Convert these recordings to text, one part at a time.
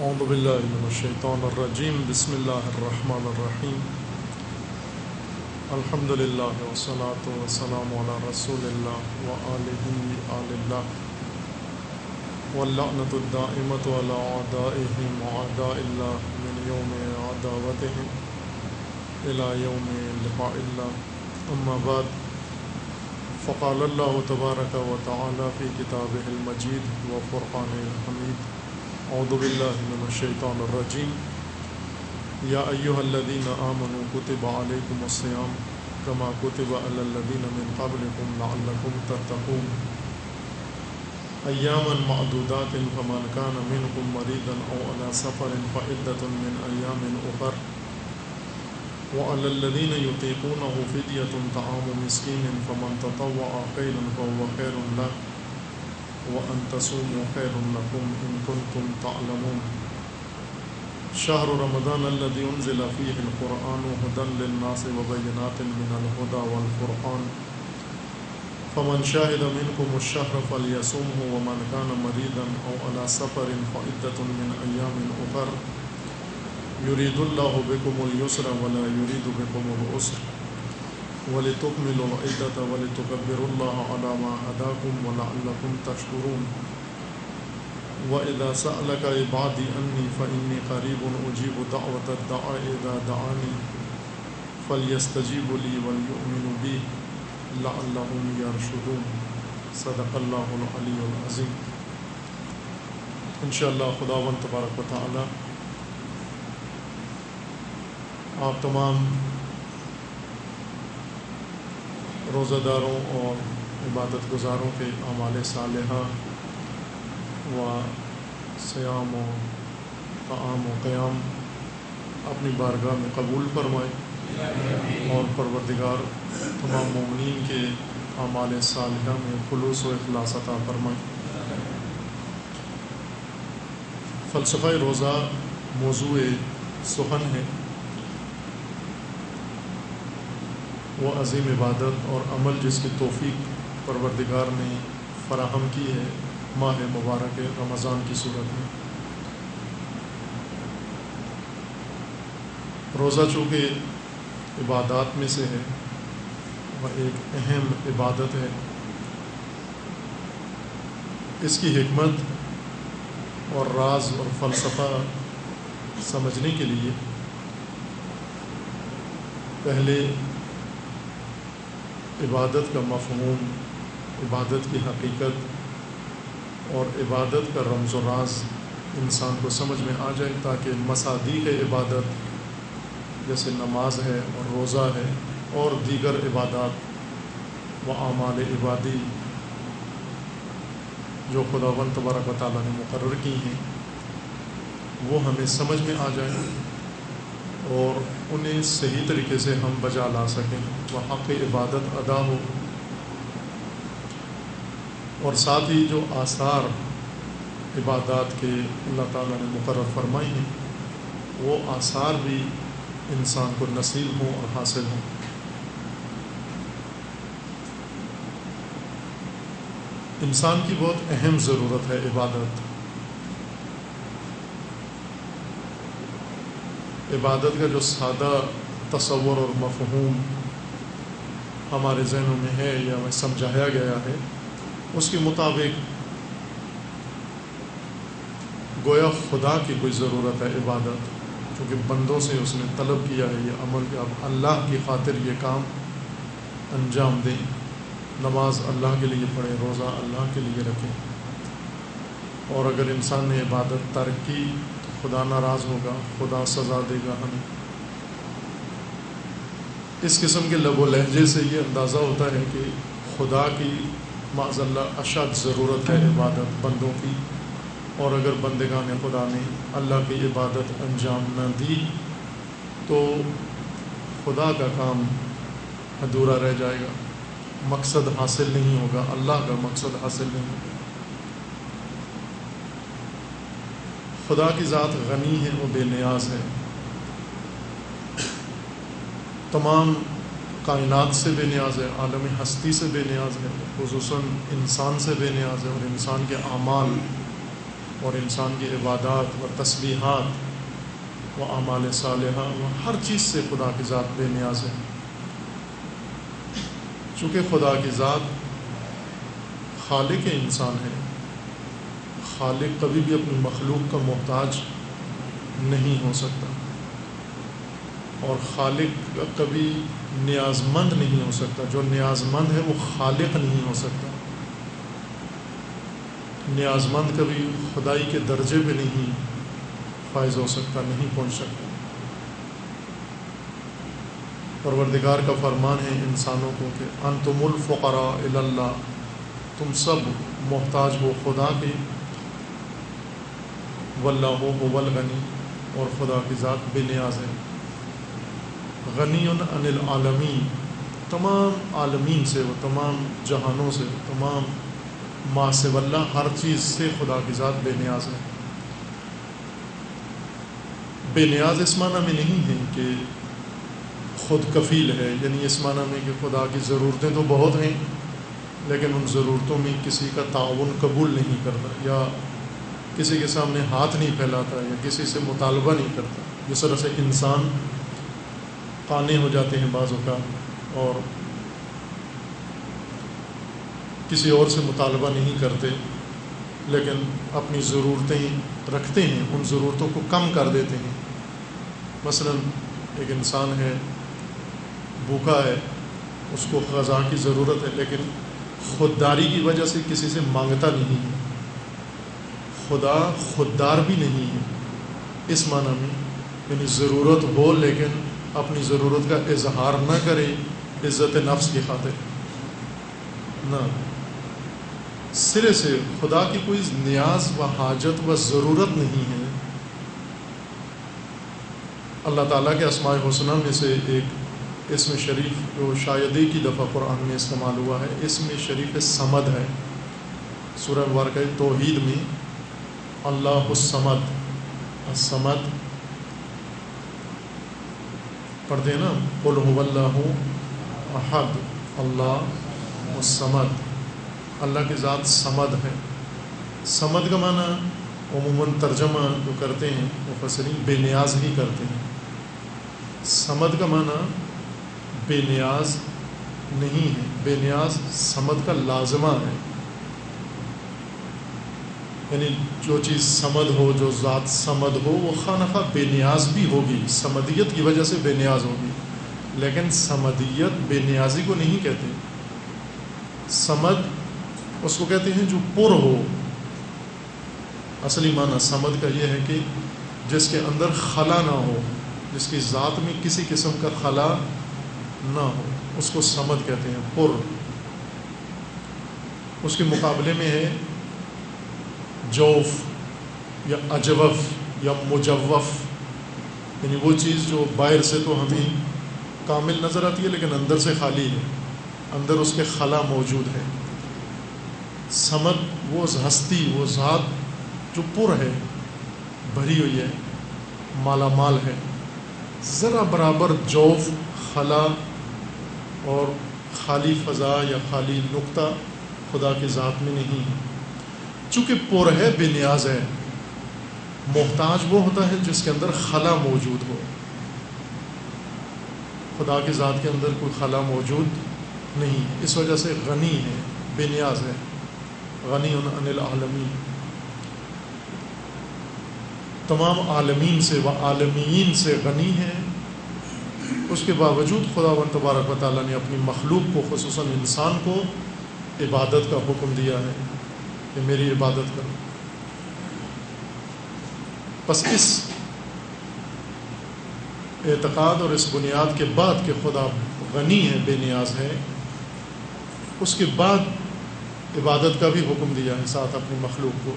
اعوذ باللہ من الشیطان الرجیم بسم اللہ الرحمن الرحیم الحمد للہ والصلاة والسلام علی رسول اللہ وآلہ آل اللہ واللعنۃ الدائمۃ علی اعدائہم وأعداء اللہ من یوم عداوتہم الی یوم لقاء اللہ اما بعد فقال اللہ تبارک وتعالی فی کتابہ المجید وفرقانہ الحمید اعوذ باللہ من الشیطان الرجیم یا ایہا الذین آمنوا کتب علیکم الصیام کما کتب علی الذین من قبلکم لعلکم تتقون ایاما معدودات فمن کان منکم مریضا او علی سفر فعدۃ من ایام اخر وعلی الذین یطیقونہ فدیۃ طعام مسکین فمن تطوع خیرا فهو خیر لہ وَأَن تَصُومُوا خَيْرٌ لَكُمْ إِن كُنتُمْ تَعْلَمُونَ شَهْرُ رَمَضَانَ الَّذِي أُنزِلَ فِيهِ الْقُرْآنُ هُدًى لِلنَّاسِ وَبَيِّنَاتٍ مِّنَ الْهُدَى وَالْفُرْقَانِ فَمَن شَهِدَ مِنكُمُ الشَّهْرَ فَلْيَصُمْهُ وَمَن كَانَ مَرِيضًا أَوْ عَلَى سَفَرٍ فَعِدَّةٌ مِّنْ أَيَّامٍ أُخَرَ يُرِيدُ اللَّهُ بِكُمُ الْيُسْرَ وَلَا يُرِيدُ بِكُمُ الْعُسْرَ وَلِتُكْمِلُوا الْعِدَّةَ وَلِتُكَبِّرُوا اللَّهَ عَلَى مَا هَدَاكُمْ وَلَعَلَّكُمْ تَشْكُرُونَ وَإِذَا سَأَلَكَ عِبَادِي عَنِّي فَإِنِّي قَرِيبٌ أُجِيبُ دَعْوَةَ الدَّاعِ إِذَا دَعَانِ فَلْيَسْتَجِيبُوا لِي وَلْيُؤْمِنُوا بِي لَعَلَّهُمْ يَرْشُدُونَ صدق اللہ العلی العظیم۔ انشاءاللہ خداوند تبارک و تعالی آپ تمام روزہ داروں اور عبادت گزاروں کے اعمال صالحہ و صیام و طعام و قیام اپنی بارگاہ میں قبول فرمائے اور پروردگار تمام مومنین کے اعمال صالحہ میں خلوص و اخلاص عطا فرمائے۔ فلسفہ روزہ موضوع سخن ہے۔ وہ عظیم عبادت اور عمل جس کی توفیق پروردگار نے فراہم کی ہے ماہ مبارک رمضان کی صورت میں۔ روزہ چونکہ عبادات میں سے ہے وہ ایک اہم عبادت ہے، اس کی حکمت اور راز اور فلسفہ سمجھنے کے لیے پہلے عبادت کا مفہوم، عبادت کی حقیقت اور عبادت کا رمز و راز انسان کو سمجھ میں آ جائے، تاکہ مصادیق عبادت جیسے نماز ہے اور روزہ ہے اور دیگر عبادات و اعمال عبادی جو خداوند تبارک و تعالیٰ نے مقرر کی ہیں وہ ہمیں سمجھ میں آ جائیں اور انہیں صحیح طریقے سے ہم بجا لا سکیں، وہ حق عبادت ادا ہو، اور ساتھ ہی جو آثار عبادات کے اللہ تعالیٰ نے مقرر فرمائے ہیں وہ آثار بھی انسان کو نصیب ہوں اور حاصل ہوں۔ انسان کی بہت اہم ضرورت ہے عبادت۔ عبادت کا جو سادہ تصور اور مفہوم ہمارے ذہنوں میں ہے یا ہمیں سمجھایا گیا ہے، اس کے مطابق گویا خدا کی کوئی ضرورت ہے عبادت، کیونکہ بندوں سے اس نے طلب کیا ہے یہ عمل کہ آپ اللہ کی خاطر یہ کام انجام دیں، نماز اللہ کے لیے پڑھیں، روزہ اللہ کے لیے رکھیں، اور اگر انسان نے عبادت ترک کی تو خدا ناراض ہوگا، خدا سزا دے گا ہمیں۔ اس قسم کے لب و لہجے سے یہ اندازہ ہوتا ہے کہ خدا کی معاذ اللہ اشد ضرورت ہے عبادت بندوں کی، اور اگر بندگان خدا نے اللہ کی عبادت انجام نہ دی تو خدا کا کام ادھورا رہ جائے گا، مقصد حاصل نہیں ہوگا، اللہ کا مقصد حاصل نہیں ہوگا۔ خدا کی ذات غنی ہے، وہ بے نیاز ہے، تمام کائنات سے بے نیاز ہے، عالم ہستی سے بے نیاز ہے، خصوصاً انسان سے بے نیاز ہے، اور انسان کے اعمال اور انسان کی عبادات و تسبیحات و اعمال صالحہ و ہر چیز سے خدا کی ذات بے نیاز ہے۔ چونکہ خدا کی ذات خالق انسان ہے، خالق کبھی بھی اپنی مخلوق کا محتاج نہیں ہو سکتا، اور خالق کبھی نیاز مند نہیں ہو سکتا۔ جو نیاز مند ہے وہ خالق نہیں ہو سکتا۔ نیاز مند کبھی خدائی کے درجے پہ نہیں فائز ہو سکتا، نہیں پہنچ سکتا۔ پروردگار کا فرمان ہے انسانوں کو کہ انتم الفقراء الی اللہ، تم سب محتاج ہو خدا کے، واللہ هو الغنی، اور خدا کی ذات بے نیاز ہے۔ غنی عن العالمین، تمام عالمین سے، وہ تمام جہانوں سے، تمام ما سوی اللہ، ہر چیز سے خدا کی ذات بے نیاز ہے۔ بے نیاز اس معنی میں نہیں ہے کہ خود کفیل ہے، یعنی اس معنی میں کہ خدا کی ضرورتیں تو بہت ہیں لیکن ان ضرورتوں میں کسی کا تعاون قبول نہیں کرتا، یا کسی کے سامنے ہاتھ نہیں پھیلاتا، یا کسی سے مطالبہ نہیں کرتا۔ جس طرح سے انسان قانے ہو جاتے ہیں بعض اوقات اور کسی اور سے مطالبہ نہیں کرتے، لیکن اپنی ضرورتیں رکھتے ہیں، ان ضرورتوں کو کم کر دیتے ہیں۔ مثلا ایک انسان ہے، بھوکا ہے، اس کو غذا کی ضرورت ہے، لیکن خودداری کی وجہ سے کسی سے مانگتا نہیں ہے۔ خدا خوددار بھی نہیں ہے اس معنی میں، یعنی ضرورت ہو لیکن اپنی ضرورت کا اظہار نہ کرے عزت نفس کی خاطر، نہ، سرے سے خدا کی کوئی نیاز و حاجت و ضرورت نہیں ہے۔ اللہ تعالیٰ کے اسماء الحسنہ میں سے ایک اسم شریف جو شاید ایک ہی دفعہ قرآن میں استعمال ہوا ہے، اسم شریف صمد ہے۔ سورہ مبارکہ توحید میں اللہ الصمد، الصمد پڑھتے ہیں نا، قل هو اللہ احد اللہ الصمد، اللہ کی ذات صمد ہے۔ صمد کا معنی عموماً ترجمہ جو کرتے ہیں مفسرین بے نیاز ہی کرتے ہیں۔ صمد کا معنی بے نیاز نہیں ہے، بے نیاز صمد کا لازمہ ہے، یعنی جو چیز صمد ہو، جو ذات صمد ہو، وہ خواہ نخواہ بے نیاز بھی ہوگی، صمدیت کی وجہ سے بے نیاز ہوگی، لیکن صمدیت بے نیازی کو نہیں کہتے۔ صمد اس کو کہتے ہیں جو پر ہو۔ اصلی معنی صمد کا یہ ہے کہ جس کے اندر خلا نہ ہو، جس کی ذات میں کسی قسم کا خلا نہ ہو، اس کو صمد کہتے ہیں، پر۔ اس کے مقابلے میں ہے جوف یا اجوف یا مجوف، یعنی وہ چیز جو باہر سے تو ہمیں کامل نظر آتی ہے لیکن اندر سے خالی ہے، اندر اس کے خلا موجود ہے۔ صمد وہ ہستی، وہ ذات جو پر ہے، بھری ہوئی ہے، مالا مال ہے، ذرا برابر جوف، خلا اور خالی فضا یا خالی نقطہ خدا کی ذات میں نہیں ہے۔ چونکہ پر ہے، بے نیاز ہے، محتاج وہ ہوتا ہے جس کے اندر خلا موجود ہو۔ خدا کی ذات کے اندر کوئی خلا موجود نہیں، اس وجہ سے غنی ہے، بے نیاز ہے، غنی عن العالمین، تمام عالمین سے و عالمین سے غنی ہے۔ اس کے باوجود خداوند تبارک و تعالیٰ نے اپنی مخلوق کو، خصوصاً انسان کو، عبادت کا حکم دیا ہے کہ میری عبادت کرو۔ بس اس اعتقاد اور اس بنیاد کے بعد کہ خدا غنی ہے، بے نیاز ہے، اس کے بعد عبادت کا بھی حکم دیا ہے ساتھ اپنی مخلوق کو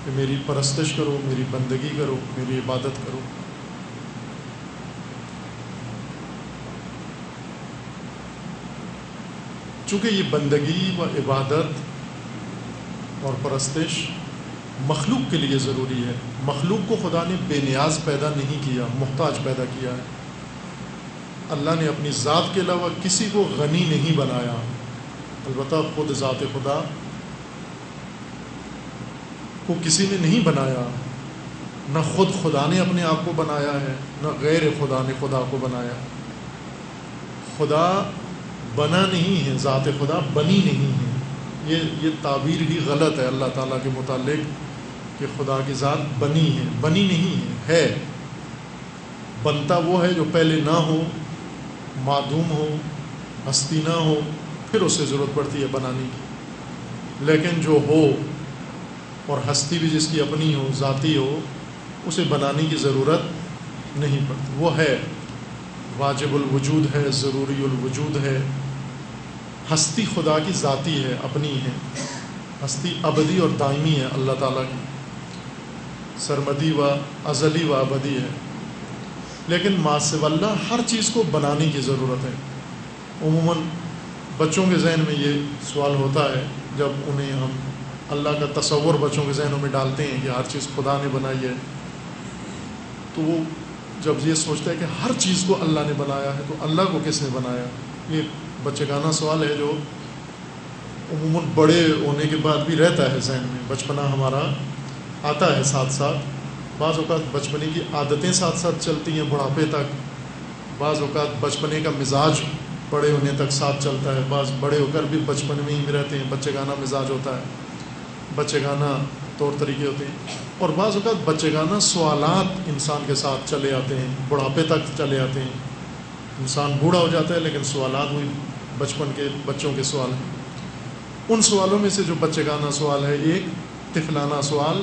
کہ میری پرستش کرو، میری بندگی کرو، میری عبادت کرو۔ چونکہ یہ بندگی و عبادت اور پرستش مخلوق کے لیے ضروری ہے، مخلوق کو خدا نے بے نیاز پیدا نہیں کیا، محتاج پیدا کیا ہے۔ اللہ نے اپنی ذات کے علاوہ کسی کو غنی نہیں بنایا، البتہ خود ذات خدا کو کسی نے نہیں بنایا، نہ خود خدا نے اپنے آپ کو بنایا ہے، نہ غیر خدا نے خدا کو بنایا۔ خدا بنا نہیں ہے، ذات خدا بنی نہیں ہے۔ یہ تعبیر ہی غلط ہے اللہ تعالیٰ کے متعلق کہ خدا کی ذات بنی ہے، بنی نہیں ہے۔ بنتا وہ ہے جو پہلے نہ ہو، معدوم ہو، ہستی نہ ہو، پھر اسے ضرورت پڑتی ہے بنانے کی۔ لیکن جو ہو اور ہستی بھی جس کی اپنی ہو، ذاتی ہو، اسے بنانے کی ضرورت نہیں پڑتی۔ وہ ہے، واجب الوجود ہے، ضروری الوجود ہے۔ ہستی خدا کی ذاتی ہے، اپنی ہے۔ ہستی ابدی اور دائمی ہے اللہ تعالیٰ کی، سرمدی و ازلی و ابدی ہے۔ لیکن ما سوی اللہ ہر چیز کو بنانے کی ضرورت ہے۔ عموماً بچوں کے ذہن میں یہ سوال ہوتا ہے جب انہیں ہم اللہ کا تصور بچوں کے ذہنوں میں ڈالتے ہیں کہ ہر چیز خدا نے بنائی ہے، تو وہ جب یہ سوچتا ہے کہ ہر چیز کو اللہ نے بنایا ہے تو اللہ کو کس نے بنایا؟ یہ بچگانہ سوال ہے جو عموماً بڑے ہونے کے بعد بھی رہتا ہے ذہن میں۔ بچپنا ہمارا آتا ہے ساتھ ساتھ، بعض اوقات بچپنے کی عادتیں ساتھ ساتھ چلتی ہیں بڑھاپے تک، بعض اوقات بچپنے کا مزاج بڑے ہونے تک ساتھ چلتا ہے، بعض بڑے ہو کر بھی بچپن میں ہی رہتے ہیں، بچگانہ مزاج ہوتا ہے، بچگانہ طور طریقے ہوتے ہیں۔ اور بعض اوقات بچگانہ سوالات انسان کے ساتھ چلے آتے ہیں، بڑھاپے تک چلے آتے ہیں۔ انسان بوڑھا ہو جاتا ہے لیکن سوالات وہی بچپن کے بچوں کے سوال ہیں۔ ان سوالوں میں سے جو بچگانہ سوال ہے، ایک طفلانہ سوال،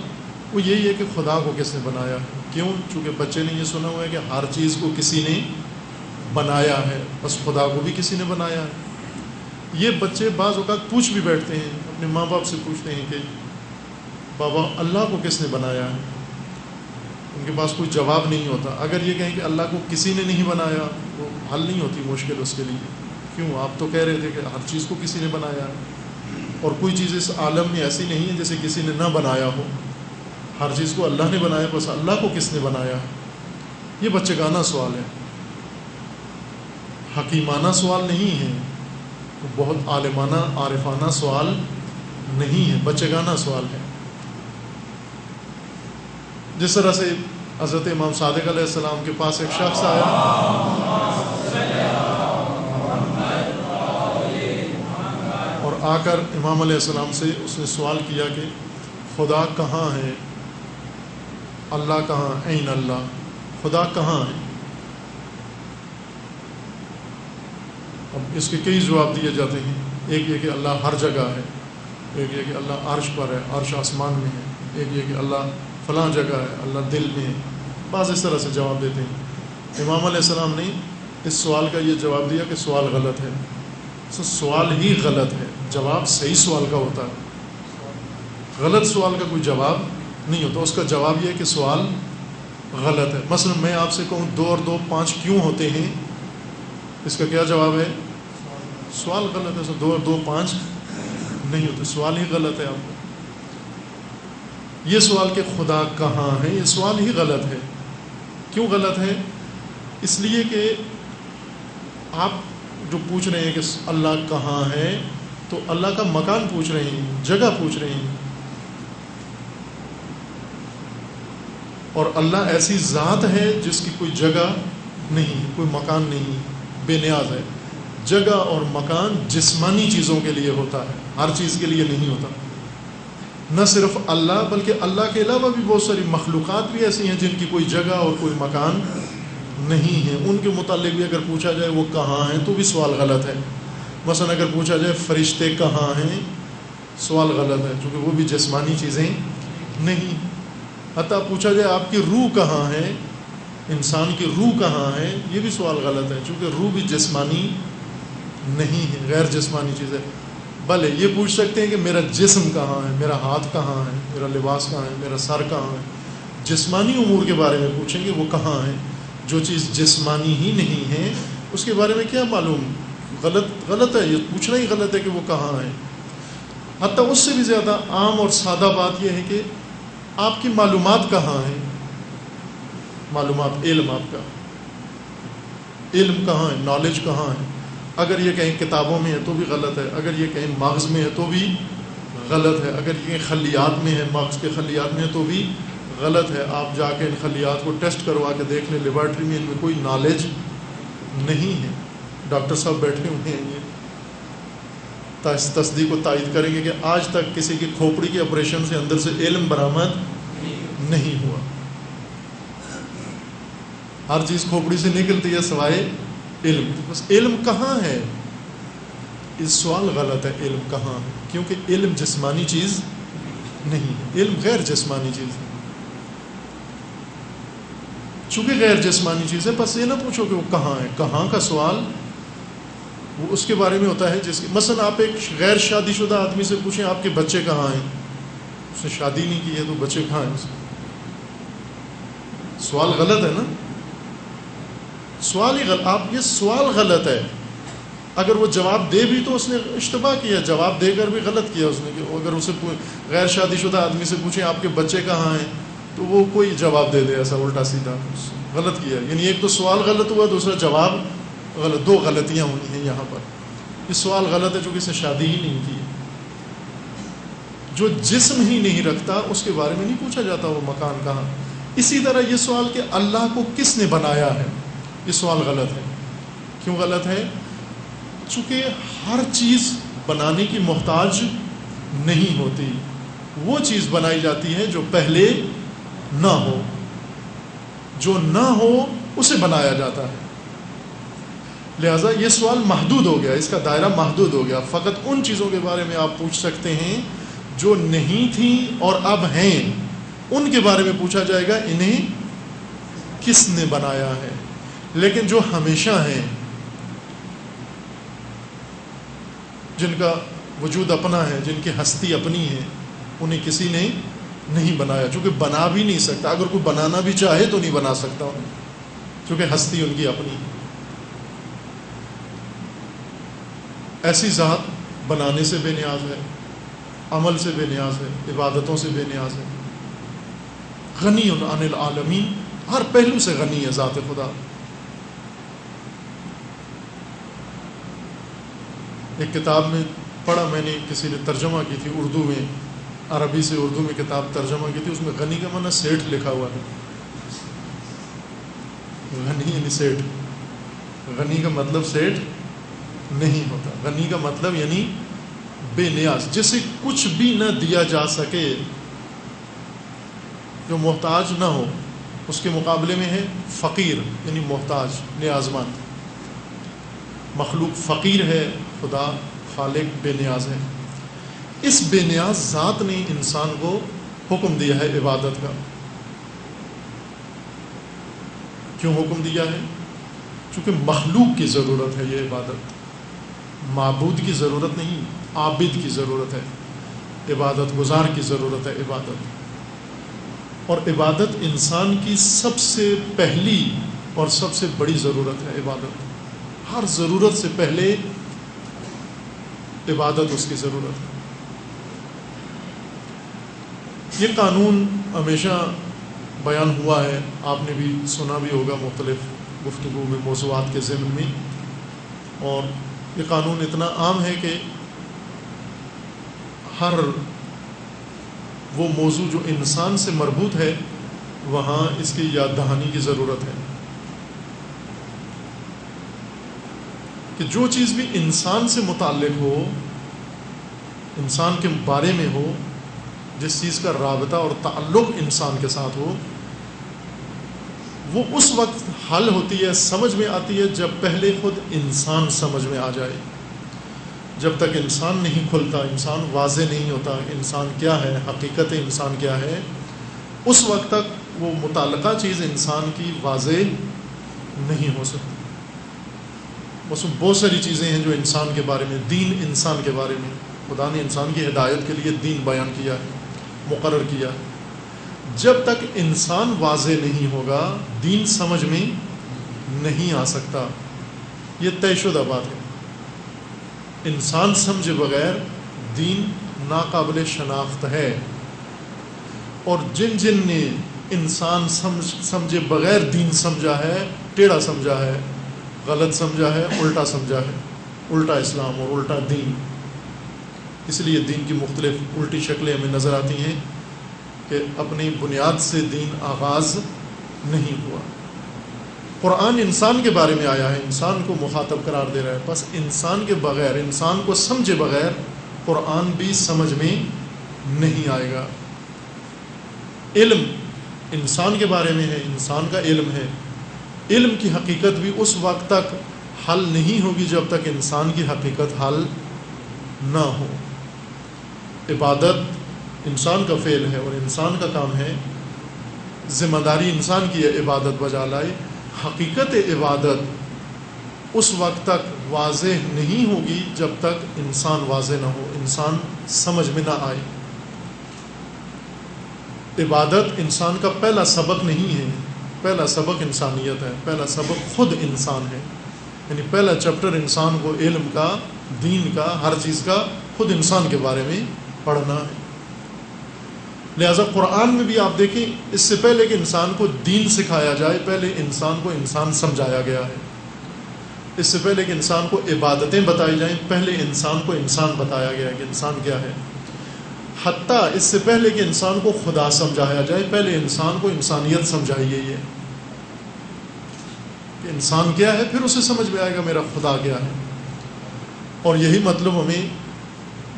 وہ یہی ہے کہ خدا کو کس نے بنایا ہے؟ کیوں؟ چونکہ بچے نے یہ سنا ہوا ہے کہ ہر چیز کو کسی نے بنایا ہے، بس خدا کو بھی کسی نے بنایا ہے۔ یہ بچے بعض اوقات پوچھ بھی بیٹھتے ہیں، اپنے ماں باپ سے پوچھتے ہیں کہ بابا اللہ کو کس نے بنایا ہے؟ ان کے پاس کوئی جواب نہیں ہوتا۔ اگر یہ کہیں کہ اللہ کو کسی نے نہیں بنایا، وہ حل نہیں ہوتی مشکل اس کے لیے۔ کیوں؟ آپ تو کہہ رہے تھے کہ ہر چیز کو کسی نے بنایا ہے، اور کوئی چیز اس عالم میں ایسی نہیں ہے جسے کسی نے نہ بنایا ہو۔ ہر چیز کو اللہ نے بنایا، بس اللہ کو کس نے بنایا ہے؟ یہ بچگانہ سوال ہے، حکیمانہ سوال نہیں ہے، بہت عالمانہ عارفانہ سوال نہیں ہے، بچگانہ سوال ہے۔ جس طرح سے حضرت امام صادق علیہ السلام کے پاس ایک شخص آیا اور آ کر امام علیہ السلام سے اس نے سوال کیا کہ خدا کہاں ہے؟ اللہ کہاں؟ این اللہ، خدا کہاں ہے؟ اب اس کے کئی جواب دیے جاتے ہیں۔ ایک یہ کہ اللہ ہر جگہ ہے، ایک یہ کہ اللہ عرش پر ہے، عرش آسمان میں ہے، ایک یہ کہ اللہ فلاں جگہ ہے، اللہ دل میں ہے۔ بعض اس طرح سے جواب دیتے ہیں۔ امام علیہ السلام نے اس سوال کا یہ جواب دیا کہ سوال غلط ہے۔ سوال ہی غلط ہے، جواب صحیح سوال کا ہوتا ہے، غلط سوال کا کوئی جواب نہیں ہوتا۔ اس کا جواب یہ ہے کہ سوال غلط ہے۔ مثلا میں آپ سے کہوں 2 اور 2 5 کیوں ہوتے ہیں، اس کا کیا جواب ہے؟ سوال غلط ہے۔ 2 اور 2 5 نہیں ہوتے، سوال ہی غلط ہے۔ آپ کو یہ سوال کہ خدا کہاں ہے، یہ سوال ہی غلط ہے۔ کیوں غلط ہے؟ اس لیے کہ آپ جو پوچھ رہے ہیں کہ اللہ کہاں ہے، تو اللہ کا مکان پوچھ رہے ہیں، جگہ پوچھ رہے ہیں، اور اللہ ایسی ذات ہے جس کی کوئی جگہ نہیں، کوئی مکان نہیں، بے نیاز ہے۔ جگہ اور مکان جسمانی چیزوں کے لیے ہوتا ہے، ہر چیز کے لیے نہیں ہوتا۔ نہ صرف اللہ بلکہ اللہ کے علاوہ بھی بہت ساری مخلوقات بھی ایسی ہیں جن کی کوئی جگہ اور کوئی مکان نہیں ہے، ان کے متعلق بھی اگر پوچھا جائے وہ کہاں ہیں تو بھی سوال غلط ہے۔ مثلا اگر پوچھا جائے فرشتے کہاں ہیں، سوال غلط ہے چونکہ وہ بھی جسمانی چیزیں نہیں۔ حتیٰ پوچھا جائے آپ کی روح کہاں ہے، انسان کی روح کہاں ہے، یہ بھی سوال غلط ہے چونکہ روح بھی جسمانی نہیں ہے، غیر جسمانی چیز ہے۔ بھلے یہ پوچھ سکتے ہیں کہ میرا جسم کہاں ہے، میرا ہاتھ کہاں ہے، میرا لباس کہاں ہے، میرا سر کہاں ہے، جسمانی امور کے بارے میں پوچھیں گے وہ کہاں ہے۔ جو چیز جسمانی ہی نہیں ہے اس کے بارے میں کیا معلوم؟ غلط ہے، یہ پوچھنا ہی غلط ہے کہ وہ کہاں ہے۔ حتیٰ اس سے بھی زیادہ عام اور سادہ بات یہ ہے کہ آپ کی معلومات کہاں ہیں، معلومات، علم، آپ کا علم کہاں ہے، نالج کہاں ہے۔ اگر یہ کہیں کتابوں میں ہے تو بھی غلط ہے، اگر یہ کہیں مغز میں ہے تو بھی غلط ہے. اگر یہ خلیات میں ہے، مغز کے خلیات میں ہے تو بھی غلط ہے. آپ جا کے ان خلیات کو ٹیسٹ کروا کے دیکھ لیں لیبارٹری میں، ان میں کوئی نالج نہیں ہے. ڈاکٹر صاحب بیٹھے ہوئے ہیں، یہ تصدیق و تائید کریں گے کہ آج تک کسی کی کھوپڑی کے آپریشن سے اندر سے علم برآمد نہیں ہوا. ہر چیز کھوپڑی سے نکلتی ہے سوائے علم. بس علم کہاں ہے؟ اس سوال غلط ہے، علم کہاں ہے؟ کیونکہ علم جسمانی چیز نہیں ہے، علم غیر جسمانی چیز ہے. چونکہ غیر جسمانی چیز ہے، بس یہ نہ پوچھو کہ وہ کہاں ہے. کہاں کا سوال وہ اس کے بارے میں ہوتا ہے جس کی، مثلا آپ ایک غیر شادی شدہ آدمی سے پوچھیں آپ کے بچے کہاں ہیں، اس نے شادی نہیں کی ہے تو بچے کہاں ہیں؟ سوال غلط ہے نا، سوال ہی غلط. آپ یہ سوال غلط ہے. اگر وہ جواب دے بھی تو اس نے اشتباہ کیا، جواب دے کر بھی غلط کیا اس نے. کہ اگر اسے غیر شادی شدہ آدمی سے پوچھیں آپ کے بچے کہاں ہیں تو وہ کوئی جواب دے دے ایسا الٹا سیدھا، غلط کیا. یعنی ایک تو سوال غلط ہوا، دوسرا جواب غلط. دو غلطیاں ہوئی ہیں یہاں پر. یہ سوال غلط ہے چونکہ اس نے شادی ہی نہیں کی. جو جسم ہی نہیں رکھتا اس کے بارے میں نہیں پوچھا جاتا وہ مکان کہاں. اسی طرح یہ سوال کہ اللہ کو کس نے بنایا ہے، یہ سوال غلط ہے. کیوں غلط ہے؟ چونکہ ہر چیز بنانے کی محتاج نہیں ہوتی. وہ چیز بنائی جاتی ہے جو پہلے نہ ہو، جو نہ ہو اسے بنایا جاتا ہے. لہذا یہ سوال محدود ہو گیا، اس کا دائرہ محدود ہو گیا. فقط ان چیزوں کے بارے میں آپ پوچھ سکتے ہیں جو نہیں تھیں اور اب ہیں، ان کے بارے میں پوچھا جائے گا انہیں کس نے بنایا ہے. لیکن جو ہمیشہ ہیں، جن کا وجود اپنا ہے، جن کی ہستی اپنی ہے، انہیں کسی نے نہیں بنایا. چونکہ بنا بھی نہیں سکتا. اگر کوئی بنانا بھی چاہے تو نہیں بنا سکتا انہیں، چونکہ ہستی ان کی اپنی ہے. ایسی ذات بنانے سے بے نیاز ہے، عمل سے بے نیاز ہے، عبادتوں سے بے نیاز ہے. غنی عن العالمین، ہر پہلو سے غنی ہے ذات خدا. ایک کتاب میں پڑھا میں نے، کسی نے ترجمہ کی تھی اردو میں، عربی سے اردو میں کتاب ترجمہ کی تھی. اس میں غنی کا معنی سیٹھ لکھا ہوا ہے. غنی یعنی سیٹھ. غنی کا مطلب سیٹھ نہیں ہوتا. غنی کا مطلب یعنی بے نیاز، جسے کچھ بھی نہ دیا جا سکے، جو محتاج نہ ہو. اس کے مقابلے میں ہے فقیر، یعنی محتاج، نیاز مند. مخلوق فقیر ہے، خدا خالق بے نیاز ہے. اس بے نیاز ذات نے انسان کو حکم دیا ہے عبادت کا. کیوں حکم دیا ہے؟ چونکہ مخلوق کی ضرورت ہے یہ عبادت. معبود کی ضرورت نہیں، عابد کی ضرورت ہے. عبادت گزار کی ضرورت ہے عبادت. اور عبادت انسان کی سب سے پہلی اور سب سے بڑی ضرورت ہے عبادت. ہر ضرورت سے پہلے عبادت اس کی ضرورت ہے. یہ قانون ہمیشہ بیان ہوا ہے، آپ نے بھی سنا بھی ہوگا مختلف گفتگو میں، موضوعات کے ضمن میں. اور یہ قانون اتنا عام ہے کہ ہر وہ موضوع جو انسان سے مربوط ہے وہاں اس کی یاد دہانی کی ضرورت ہے. کہ جو چیز بھی انسان سے متعلق ہو، انسان کے بارے میں ہو، جس چیز کا رابطہ اور تعلق انسان کے ساتھ ہو، وہ اس وقت حل ہوتی ہے، سمجھ میں آتی ہے جب پہلے خود انسان سمجھ میں آ جائے. جب تک انسان نہیں کھلتا، انسان واضح نہیں ہوتا، انسان کیا ہے، حقیقت انسان کیا ہے، اس وقت تک وہ متعلقہ چیز انسان کی واضح نہیں ہو سکتی. بس بہت ساری چیزیں ہیں جو انسان کے بارے میں، دین انسان کے بارے میں، خدا نے انسان کی ہدایت کے لیے دین بیان کیا ہے، مقرر کیا ہے. جب تک انسان واضح نہیں ہوگا دین سمجھ میں نہیں آ سکتا. یہ طے شدہ بات ہے. انسان سمجھے بغیر دین ناقابل شناخت ہے. اور جن جن نے انسان سمجھے بغیر دین سمجھا ہے، ٹیڑھا سمجھا ہے، غلط سمجھا ہے، الٹا سمجھا ہے، الٹا اسلام اور الٹا دین. اس لیے دین کی مختلف الٹی شکلیں ہمیں نظر آتی ہیں کہ اپنی بنیاد سے دین آغاز نہیں ہوا۔ قرآن انسان کے بارے میں آیا ہے، انسان کو مخاطب قرار دے رہا ہے، بس انسان کے بغیر، انسان کو سمجھے بغیر قرآن بھی سمجھ میں نہیں آئے گا۔ علم انسان کے بارے میں ہے، انسان کا علم ہے، علم کی حقیقت بھی اس وقت تک حل نہیں ہوگی جب تک انسان کی حقیقت حل نہ ہو۔ عبادت انسان کا فعل ہے اور انسان کا کام ہے، ذمہ داری انسان کی ہے عبادت بجا لائے۔ حقیقت عبادت اس وقت تک واضح نہیں ہوگی جب تک انسان واضح نہ ہو، انسان سمجھ میں نہ آئے۔ عبادت انسان کا پہلا سبق نہیں ہے، پہلا سبق انسانیت ہے، پہلا سبق خود انسان ہے، یعنی پہلا چیپٹر انسان کو علم کا، دین کا، ہر چیز کا خود انسان کے بارے میں پڑھنا ہے۔ لہٰذا قرآن میں بھی آپ دیکھیں، اس سے پہلے کہ انسان کو دین سکھایا جائے، پہلے انسان کو انسان سمجھایا گیا ہے۔ اس سے پہلے کہ انسان کو عبادتیں بتائی جائیں، پہلے انسان کو انسان بتایا گیا ہے کہ انسان کیا ہے۔ حتیٰ اس سے پہلے کہ انسان کو خدا سمجھایا جائے، پہلے انسان کو انسانیت سمجھائی گئی ہے کہ انسان کیا ہے، پھر اسے سمجھ میں آئے گا میرا خدا کیا ہے۔ اور یہی مطلب ہمیں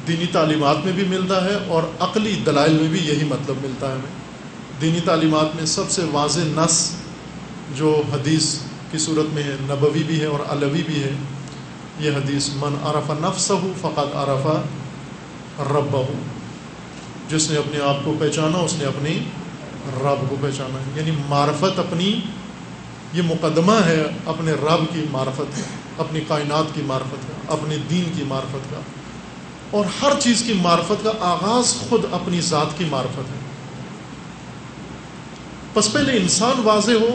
دینی تعلیمات میں بھی ملتا ہے اور عقلی دلائل میں بھی یہی مطلب ملتا ہے ہمیں۔ دینی تعلیمات میں سب سے واضح نص جو حدیث کی صورت میں ہے، نبوی بھی ہے اور علوی بھی ہے، یہ حدیث من عرف نفسہ فقد عرف ربہ، جس نے اپنے آپ کو پہچانا اس نے اپنے رب کو پہچانا ہے۔ یعنی معرفت اپنی، یہ مقدمہ ہے اپنے رب کی معرفت کا، اپنی کائنات کی معرفت کا، اپنے دین کی معرفت کا، اور ہر چیز کی معرفت کا آغاز خود اپنی ذات کی معرفت ہے۔ پس پہلے انسان واضح ہو،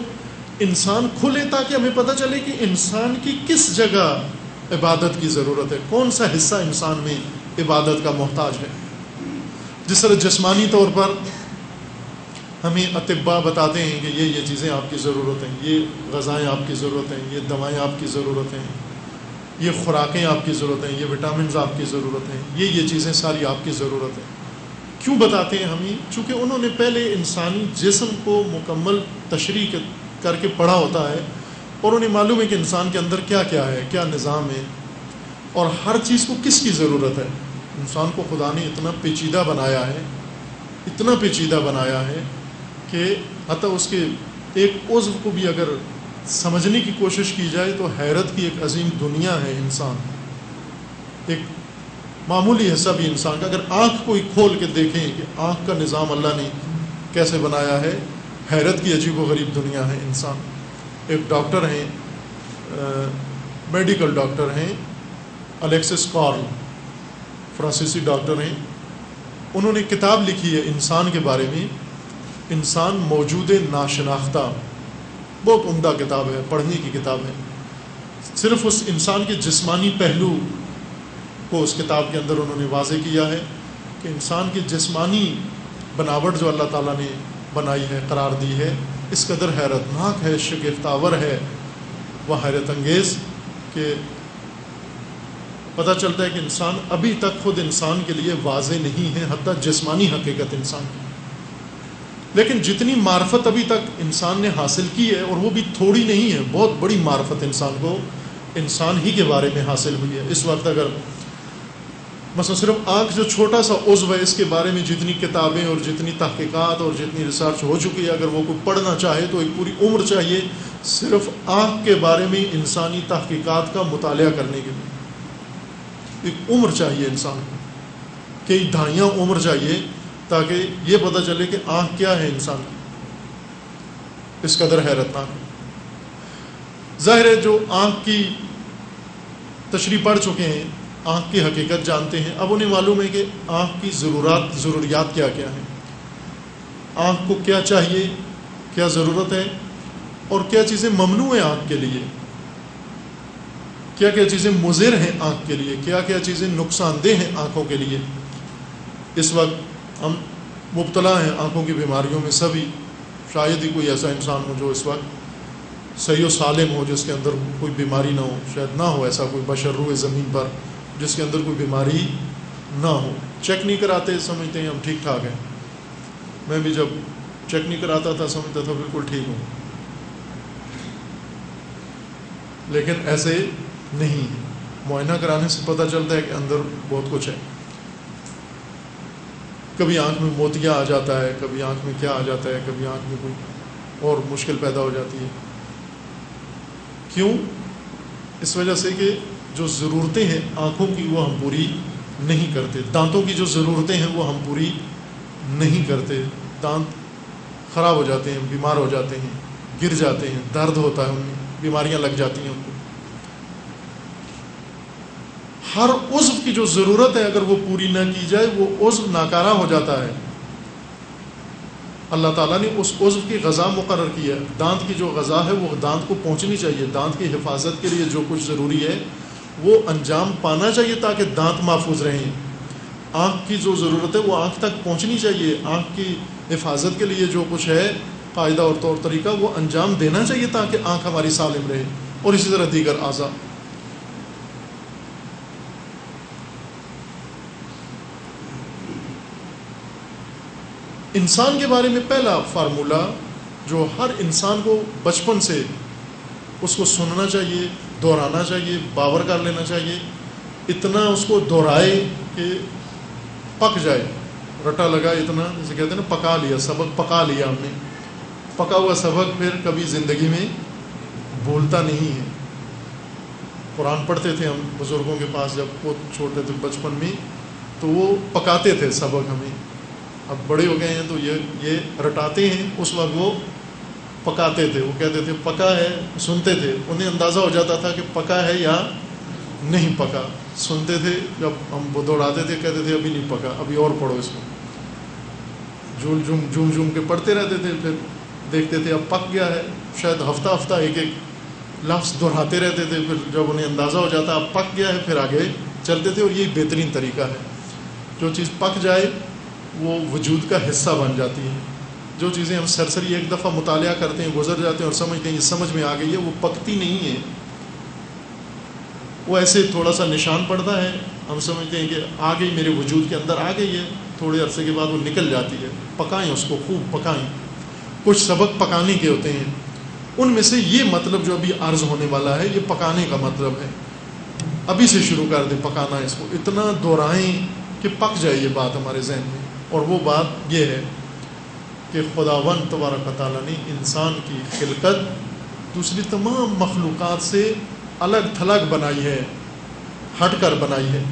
انسان کھلے، تاکہ ہمیں پتہ چلے کہ انسان کی کس جگہ عبادت کی ضرورت ہے، کون سا حصہ انسان میں عبادت کا محتاج ہے۔ جس طرح جسمانی طور پر ہمیں اطباء بتاتے ہیں کہ یہ چیزیں آپ کی ضرورت ہیں، یہ غذائیں آپ کی ضرورت ہیں، یہ دوائیں آپ کی ضرورت ہیں، یہ خوراکیں آپ کی ضرورت ہیں، یہ وٹامنز آپ کی ضرورت ہیں، یہ چیزیں ساری آپ کی ضرورت ہیں۔ کیوں بتاتے ہیں ہمیں؟ چونکہ انہوں نے پہلے انسانی جسم کو مکمل تشریح کر کے پڑھا ہوتا ہے، اور انہیں معلوم ہے کہ انسان کے اندر کیا کیا ہے، کیا نظام ہے، اور ہر چیز کو کس کی ضرورت ہے۔ انسان کو خدا نے اتنا پیچیدہ بنایا ہے، اتنا پیچیدہ بنایا ہے کہ حتیٰ اس کے ایک عضو کو بھی اگر سمجھنے کی کوشش کی جائے تو حیرت کی ایک عظیم دنیا ہے انسان۔ ایک معمولی حصہ بھی انسان کا، اگر آنکھ کوئی کھول کے دیکھیں کہ آنکھ کا نظام اللہ نے کیسے بنایا ہے، حیرت کی عجیب و غریب دنیا ہے انسان۔ ایک ڈاکٹر ہیں، میڈیکل ڈاکٹر ہیں، الیکسس کارل، فرانسیسی ڈاکٹر ہیں، انہوں نے کتاب لکھی ہے انسان کے بارے میں، انسان موجود ناشناختہ، بہت عمدہ کتاب ہے، پڑھنے کی کتاب ہے۔ صرف اس انسان کے جسمانی پہلو کو اس کتاب کے اندر انہوں نے واضح کیا ہے کہ انسان کی جسمانی بناوٹ جو اللہ تعالیٰ نے بنائی ہے، قرار دی ہے، اس قدر حیرت ناک ہے، شگفت آور ہے، وہ حیرت انگیز کہ پتہ چلتا ہے کہ انسان ابھی تک خود انسان کے لیے واضح نہیں ہے، حتیٰ جسمانی حقیقت انسان کی۔ لیکن جتنی معرفت ابھی تک انسان نے حاصل کی ہے، اور وہ بھی تھوڑی نہیں ہے، بہت بڑی معرفت انسان کو انسان ہی کے بارے میں حاصل ہوئی ہے۔ اس وقت اگر مثلا صرف آنکھ جو چھوٹا سا عضو ہے، اس کے بارے میں جتنی کتابیں اور جتنی تحقیقات اور جتنی ریسرچ ہو چکی ہے، اگر وہ کوئی پڑھنا چاہے تو ایک پوری عمر چاہیے صرف آنکھ کے بارے میں انسانی تحقیقات کا مطالعہ کرنے کے لیے۔ ایک عمر چاہیے انسان کو، کئی دہائیاں عمر چاہیے تاکہ یہ پتہ چلے کہ آنکھ کیا ہے انسان کی، اس قدر حیرتناک ہے۔ ظاہر ہے جو آنکھ کی تشریح پڑھ چکے ہیں، آنکھ کی حقیقت جانتے ہیں، اب انہیں معلوم ہے کہ آنکھ کی ضروریات کیا کیا ہیں، آنکھ کو کیا چاہیے، کیا ضرورت ہے، اور کیا چیزیں ممنوع ہیں آنکھ کے لیے، کیا کیا چیزیں مضر ہیں آنکھ کے لیے، کیا کیا چیزیں نقصان دہ ہیں آنکھوں کے لیے۔ اس وقت ہم مبتلا ہیں آنکھوں کی بیماریوں میں سبھی، شاید ہی کوئی ایسا انسان ہو جو اس وقت صحیح و سالم ہو، جس کے اندر کوئی بیماری نہ ہو، شاید نہ ہو ایسا کوئی بشر روئے زمین پر جس کے اندر کوئی بیماری نہ ہو. چیک نہیں کراتے سمجھتے ہیں ہم ٹھیک ٹھاک ہیں. میں بھی جب چیک نہیں کراتا تھا سمجھتا تھا بالکل ٹھیک ہوں، لیکن ایسے نہیں ہے. معائنہ کرانے سے پتہ چلتا ہے کہ اندر بہت کچھ ہے. کبھی آنکھ میں موتیا آ جاتا ہے، کبھی آنکھ میں کیا آ جاتا ہے، کبھی آنکھ میں کوئی اور مشکل پیدا ہو جاتی ہے. کیوں؟ اس وجہ سے کہ جو ضرورتیں ہیں آنکھوں کی وہ ہم پوری نہیں کرتے. دانتوں کی جو ضرورتیں ہیں وہ ہم پوری نہیں کرتے. دانت خراب ہو جاتے ہیں، بیمار ہو جاتے ہیں، گر جاتے ہیں، درد ہوتا ہے ان میں، بیماریاں لگ جاتی ہیں ان کو. ہر عضو کی جو ضرورت ہے اگر وہ پوری نہ کی جائے وہ عضو ناکارہ ہو جاتا ہے. اللہ تعالیٰ نے اس عضو کی غذا مقرر کی ہے. دانت کی جو غذا ہے وہ دانت کو پہنچنی چاہیے. دانت کی حفاظت کے لیے جو کچھ ضروری ہے وہ انجام پانا چاہیے تاکہ دانت محفوظ رہیں. آنکھ کی جو ضرورت ہے وہ آنکھ تک پہنچنی چاہیے. آنکھ کی حفاظت کے لیے جو کچھ ہے قاعدہ اور طور طریقہ وہ انجام دینا چاہیے تاکہ آنکھ ہماری سالم رہے. اور اسی طرح دیگر اعضاء. انسان کے بارے میں پہلا فارمولہ جو ہر انسان کو بچپن سے اس کو سننا چاہیے، دہرانا چاہیے، باور کر لینا چاہیے، اتنا اس کو دہرائے کہ پک جائے. رٹا لگا اتنا، جسے کہتے ہیں نا پکا لیا، سبق پکا لیا ہم نے. پکا ہوا سبق پھر کبھی زندگی میں بھولتا نہیں ہے. قرآن پڑھتے تھے ہم بزرگوں کے پاس جب بہت چھوٹے تھے بچپن میں، تو وہ پکاتے تھے سبق ہمیں. اب بڑے ہو گئے ہیں تو یہ رٹاتے ہیں، اس وقت وہ پکاتے تھے. وہ کہتے تھے پکا ہے، سنتے تھے، انہیں اندازہ ہو جاتا تھا کہ پکا ہے یا نہیں پکا. سنتے تھے، جب ہم وہ دوڑاتے تھے کہتے تھے ابھی نہیں پکا، ابھی اور پڑھو اس کو. جھوم جھوم کے پڑھتے رہتے تھے. پھر دیکھتے تھے اب پک گیا ہے. شاید ہفتہ ہفتہ ایک ایک لفظ دہراتے رہتے تھے. پھر جب انہیں اندازہ ہو جاتا اب پک گیا ہے پھر آگے چلتے تھے. اور یہی بہترین طریقہ ہے. جو چیز پک جائے وہ وجود کا حصہ بن جاتی ہے. جو چیزیں ہم سرسری ایک دفعہ مطالعہ کرتے ہیں، گزر جاتے ہیں اور سمجھتے ہیں یہ سمجھ میں آ گئی ہے، وہ پکتی نہیں ہے. وہ ایسے تھوڑا سا نشان پڑتا ہے، ہم سمجھتے ہیں کہ آ گئی، میرے وجود کے اندر آ گئی ہے. تھوڑے عرصے کے بعد وہ نکل جاتی ہے. پکائیں اس کو، خوب پکائیں. کچھ سبق پکانے کے ہوتے ہیں، ان میں سے یہ مطلب جو ابھی عرض ہونے والا ہے یہ پکانے کا مطلب ہے. ابھی سے شروع کر دیں پکانا. اس کو اتنا دہرائیں کہ پک جائے یہ بات ہمارے ذہن میں. اور وہ بات یہ ہے کہ خداوند تبارک و تعالیٰ نے انسان کی خلقت دوسری تمام مخلوقات سے الگ تھلگ بنائی ہے، ہٹ کر بنائی ہے.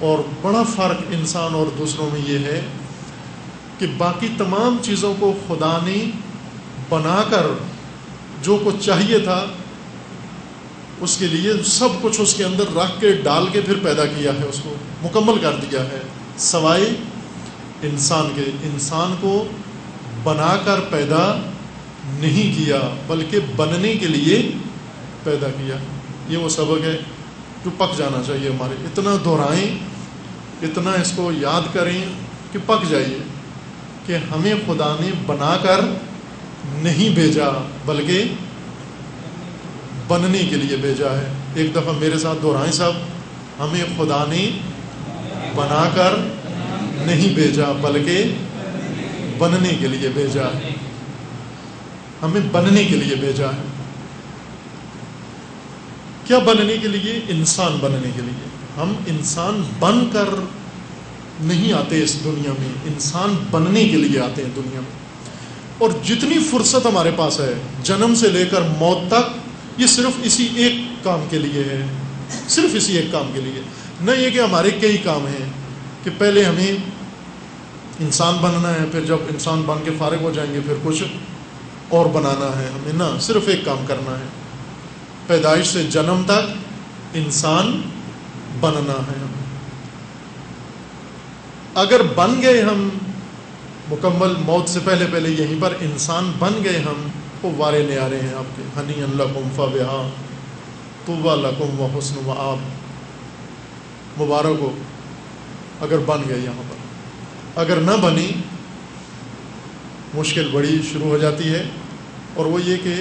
اور بڑا فرق انسان اور دوسروں میں یہ ہے کہ باقی تمام چیزوں کو خدا نے بنا کر جو کچھ چاہیے تھا اس کے لیے سب کچھ اس کے اندر رکھ کے ڈال کے پھر پیدا کیا ہے، اس کو مکمل کر دیا ہے. سوائے انسان کے. انسان کو بنا کر پیدا نہیں کیا بلکہ بننے کے لیے پیدا کیا. یہ وہ سبق ہے جو پک جانا چاہیے ہمارے. اتنا دہرائیں، اتنا اس کو یاد کریں کہ پک جائیے کہ ہمیں خدا نے بنا کر نہیں بھیجا بلکہ بننے کے لیے بھیجا ہے. ایک دفعہ میرے ساتھ دہرائیں صاحب. ہمیں خدا نے بنا کر نہیں بھیجا بلکہ بننے کے لیے بھیجا ہے. ہمیں بننے کے لیے بھیجا ہے. کیا بننے کے لیے؟ انسان بننے کے لیے. ہم انسان بن کر نہیں آتے اس دنیا میں، انسان بننے کے لیے آتے ہیں دنیا میں. اور جتنی فرصت ہمارے پاس ہے جنم سے لے کر موت تک، یہ صرف اسی ایک کام کے لیے ہے. صرف اسی ایک کام کے لیے. نہ یہ کہ ہمارے کئی کام ہیں کہ پہلے ہمیں انسان بننا ہے، پھر جب انسان بن کے فارغ ہو جائیں گے پھر کچھ اور بنانا ہے ہمیں. نہ، صرف ایک کام کرنا ہے. پیدائش سے جنم تک انسان بننا ہے ہمیں. اگر بن گئے ہم مکمل موت سے پہلے پہلے یہیں پر انسان بن گئے ہم، وہ وارے نیارے ہیں آپ کے. ہنی لکم فبہا طوبی لکم و حسن مآب. مبارک ہو اگر بن گئے یہاں پر. اگر نہ بنی مشکل بڑی شروع ہو جاتی ہے. اور وہ یہ کہ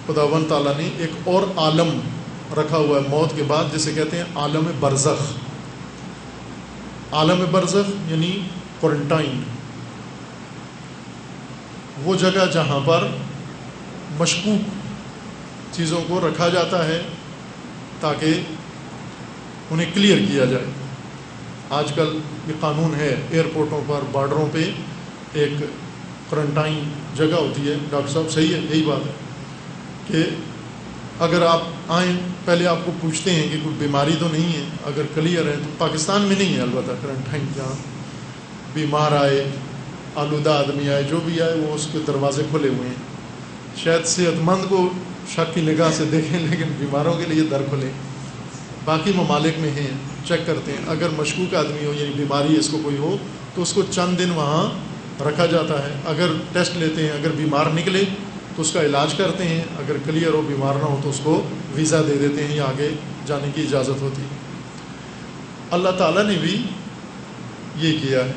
خداوند تعالیٰ نے ایک اور عالم رکھا ہوا ہے موت کے بعد، جسے کہتے ہیں عالم برزخ. عالم برزخ یعنی کوارنٹائن، وہ جگہ جہاں پر مشکوک چیزوں کو رکھا جاتا ہے تاکہ انہیں کلیئر کیا جائے۔ آج کل یہ قانون ہے، ایئرپورٹوں پر، بارڈروں پہ ایک کوارنٹائن جگہ ہوتی ہے۔ ڈاکٹر صاحب صحیح ہے، یہی بات ہے کہ اگر آپ آئیں پہلے آپ کو پوچھتے ہیں کہ کوئی بیماری تو نہیں ہے، اگر کلیئر ہے تو پاکستان میں نہیں ہے البتہ کوارنٹائن، جہاں بیمار آئے، آلودہ آدمی آئے، جو بھی آئے وہ اس کے دروازے کھلے ہوئے ہیں۔ شاید صحت مند کو شک کی نگاہ سے دیکھیں لیکن بیماروں کے لیے در کھلے۔ باقی ممالک میں ہیں، چیک کرتے ہیں، اگر مشکوک آدمی ہو یعنی بیماری اس کو کوئی ہو تو اس کو چند دن وہاں رکھا جاتا ہے، اگر ٹیسٹ لیتے ہیں، اگر بیمار نکلے تو اس کا علاج کرتے ہیں، اگر کلیئر ہو بیمار نہ ہو تو اس کو ویزا دے دیتے ہیں یا آگے جانے کی اجازت ہوتی ہے۔ اللہ تعالیٰ نے بھی یہ کیا ہے۔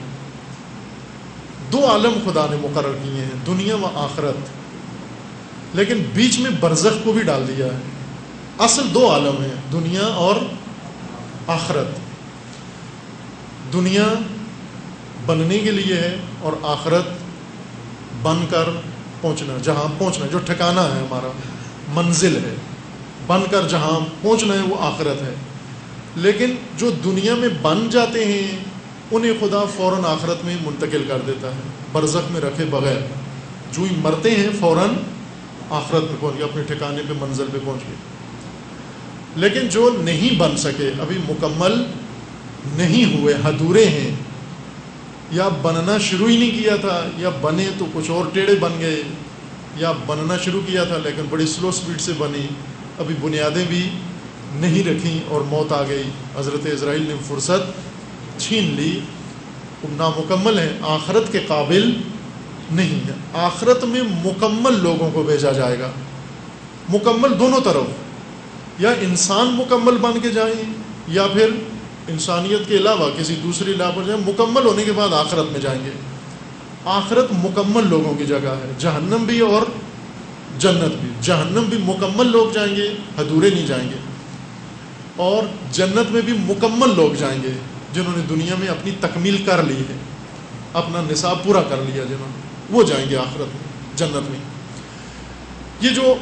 دو عالم خدا نے مقرر کیے ہیں، دنیا و آخرت، لیکن بیچ میں برزخ کو بھی ڈال دیا ہے۔ اصل دو عالم ہیں، دنیا اور آخرت۔ دنیا بننے کے لیے ہے اور آخرت بن کر پہنچنا، جہاں پہنچنا، جو ٹھکانہ ہے ہمارا، منزل ہے، بن کر جہاں پہنچنا ہے وہ آخرت ہے۔ لیکن جو دنیا میں بن جاتے ہیں انہیں خدا فوراً آخرت میں منتقل کر دیتا ہے، برزخ میں رکھے بغیر۔ جو ہی مرتے ہیں فوراً آخرت میں پہنچ گئے، اپنے ٹھکانے پہ، منزل پہ پہنچ گئے۔ لیکن جو نہیں بن سکے، ابھی مکمل نہیں ہوئے، ادھورے ہیں، یا بننا شروع ہی نہیں کیا تھا، یا بنے تو کچھ اور ٹیڑھے بن گئے، یا بننا شروع کیا تھا لیکن بڑی سلو سپیڈ سے بنی، ابھی بنیادیں بھی نہیں رکھیں اور موت آ گئی، حضرت اسرائیل نے فرصت چھین لی، نامکمل ہے، آخرت کے قابل نہیں ہے۔ آخرت میں مکمل لوگوں کو بھیجا جائے گا، مکمل دونوں طرف، یا انسان مکمل بن کے جائیں یا پھر انسانیت کے علاوہ کسی دوسری لا پر جائیں، مکمل ہونے کے بعد آخرت میں جائیں گے۔ آخرت مکمل لوگوں کی جگہ ہے، جہنم بھی اور جنت بھی۔ جہنم بھی مکمل لوگ جائیں گے، ادھورے نہیں جائیں گے، اور جنت میں بھی مکمل لوگ جائیں گے جنہوں نے دنیا میں اپنی تکمیل کر لی ہے، اپنا نصاب پورا کر لیا جنہوں نے، وہ جائیں گے آخرت میں، جنت میں۔ یہ جو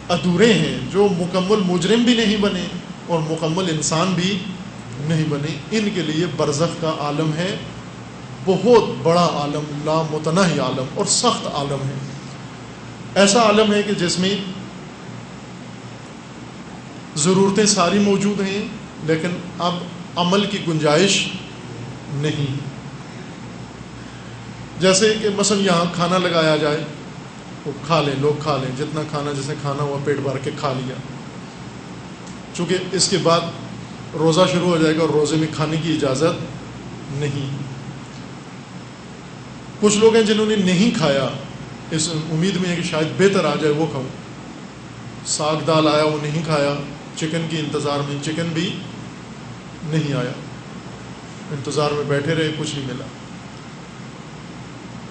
ادھورے ہیں، جو مکمل مجرم بھی نہیں بنے اور مکمل انسان بھی نہیں بنے، ان کے لیے برزخ کا عالم ہے، بہت بڑا عالم، لامتناہی عالم اور سخت عالم ہے۔ ایسا عالم ہے کہ جس میں ضرورتیں ساری موجود ہیں لیکن اب عمل کی گنجائش نہیں۔ جیسے کہ مثلا یہاں کھانا لگایا جائے، وہ کھا لیں، لوگ کھا لیں، جتنا کھانا جس نے کھانا ہوا پیٹ بھر کے کھا لیا، چونکہ اس کے بعد روزہ شروع ہو جائے گا اور روزے میں کھانے کی اجازت نہیں۔ کچھ لوگ ہیں جنہوں نے نہیں کھایا، اس امید میں ہے کہ شاید بہتر آ جائے وہ کھاؤں، ساگ دال آیا وہ نہیں کھایا، چکن کی انتظار میں، چکن بھی نہیں آیا، انتظار میں بیٹھے رہے، کچھ نہیں ملا۔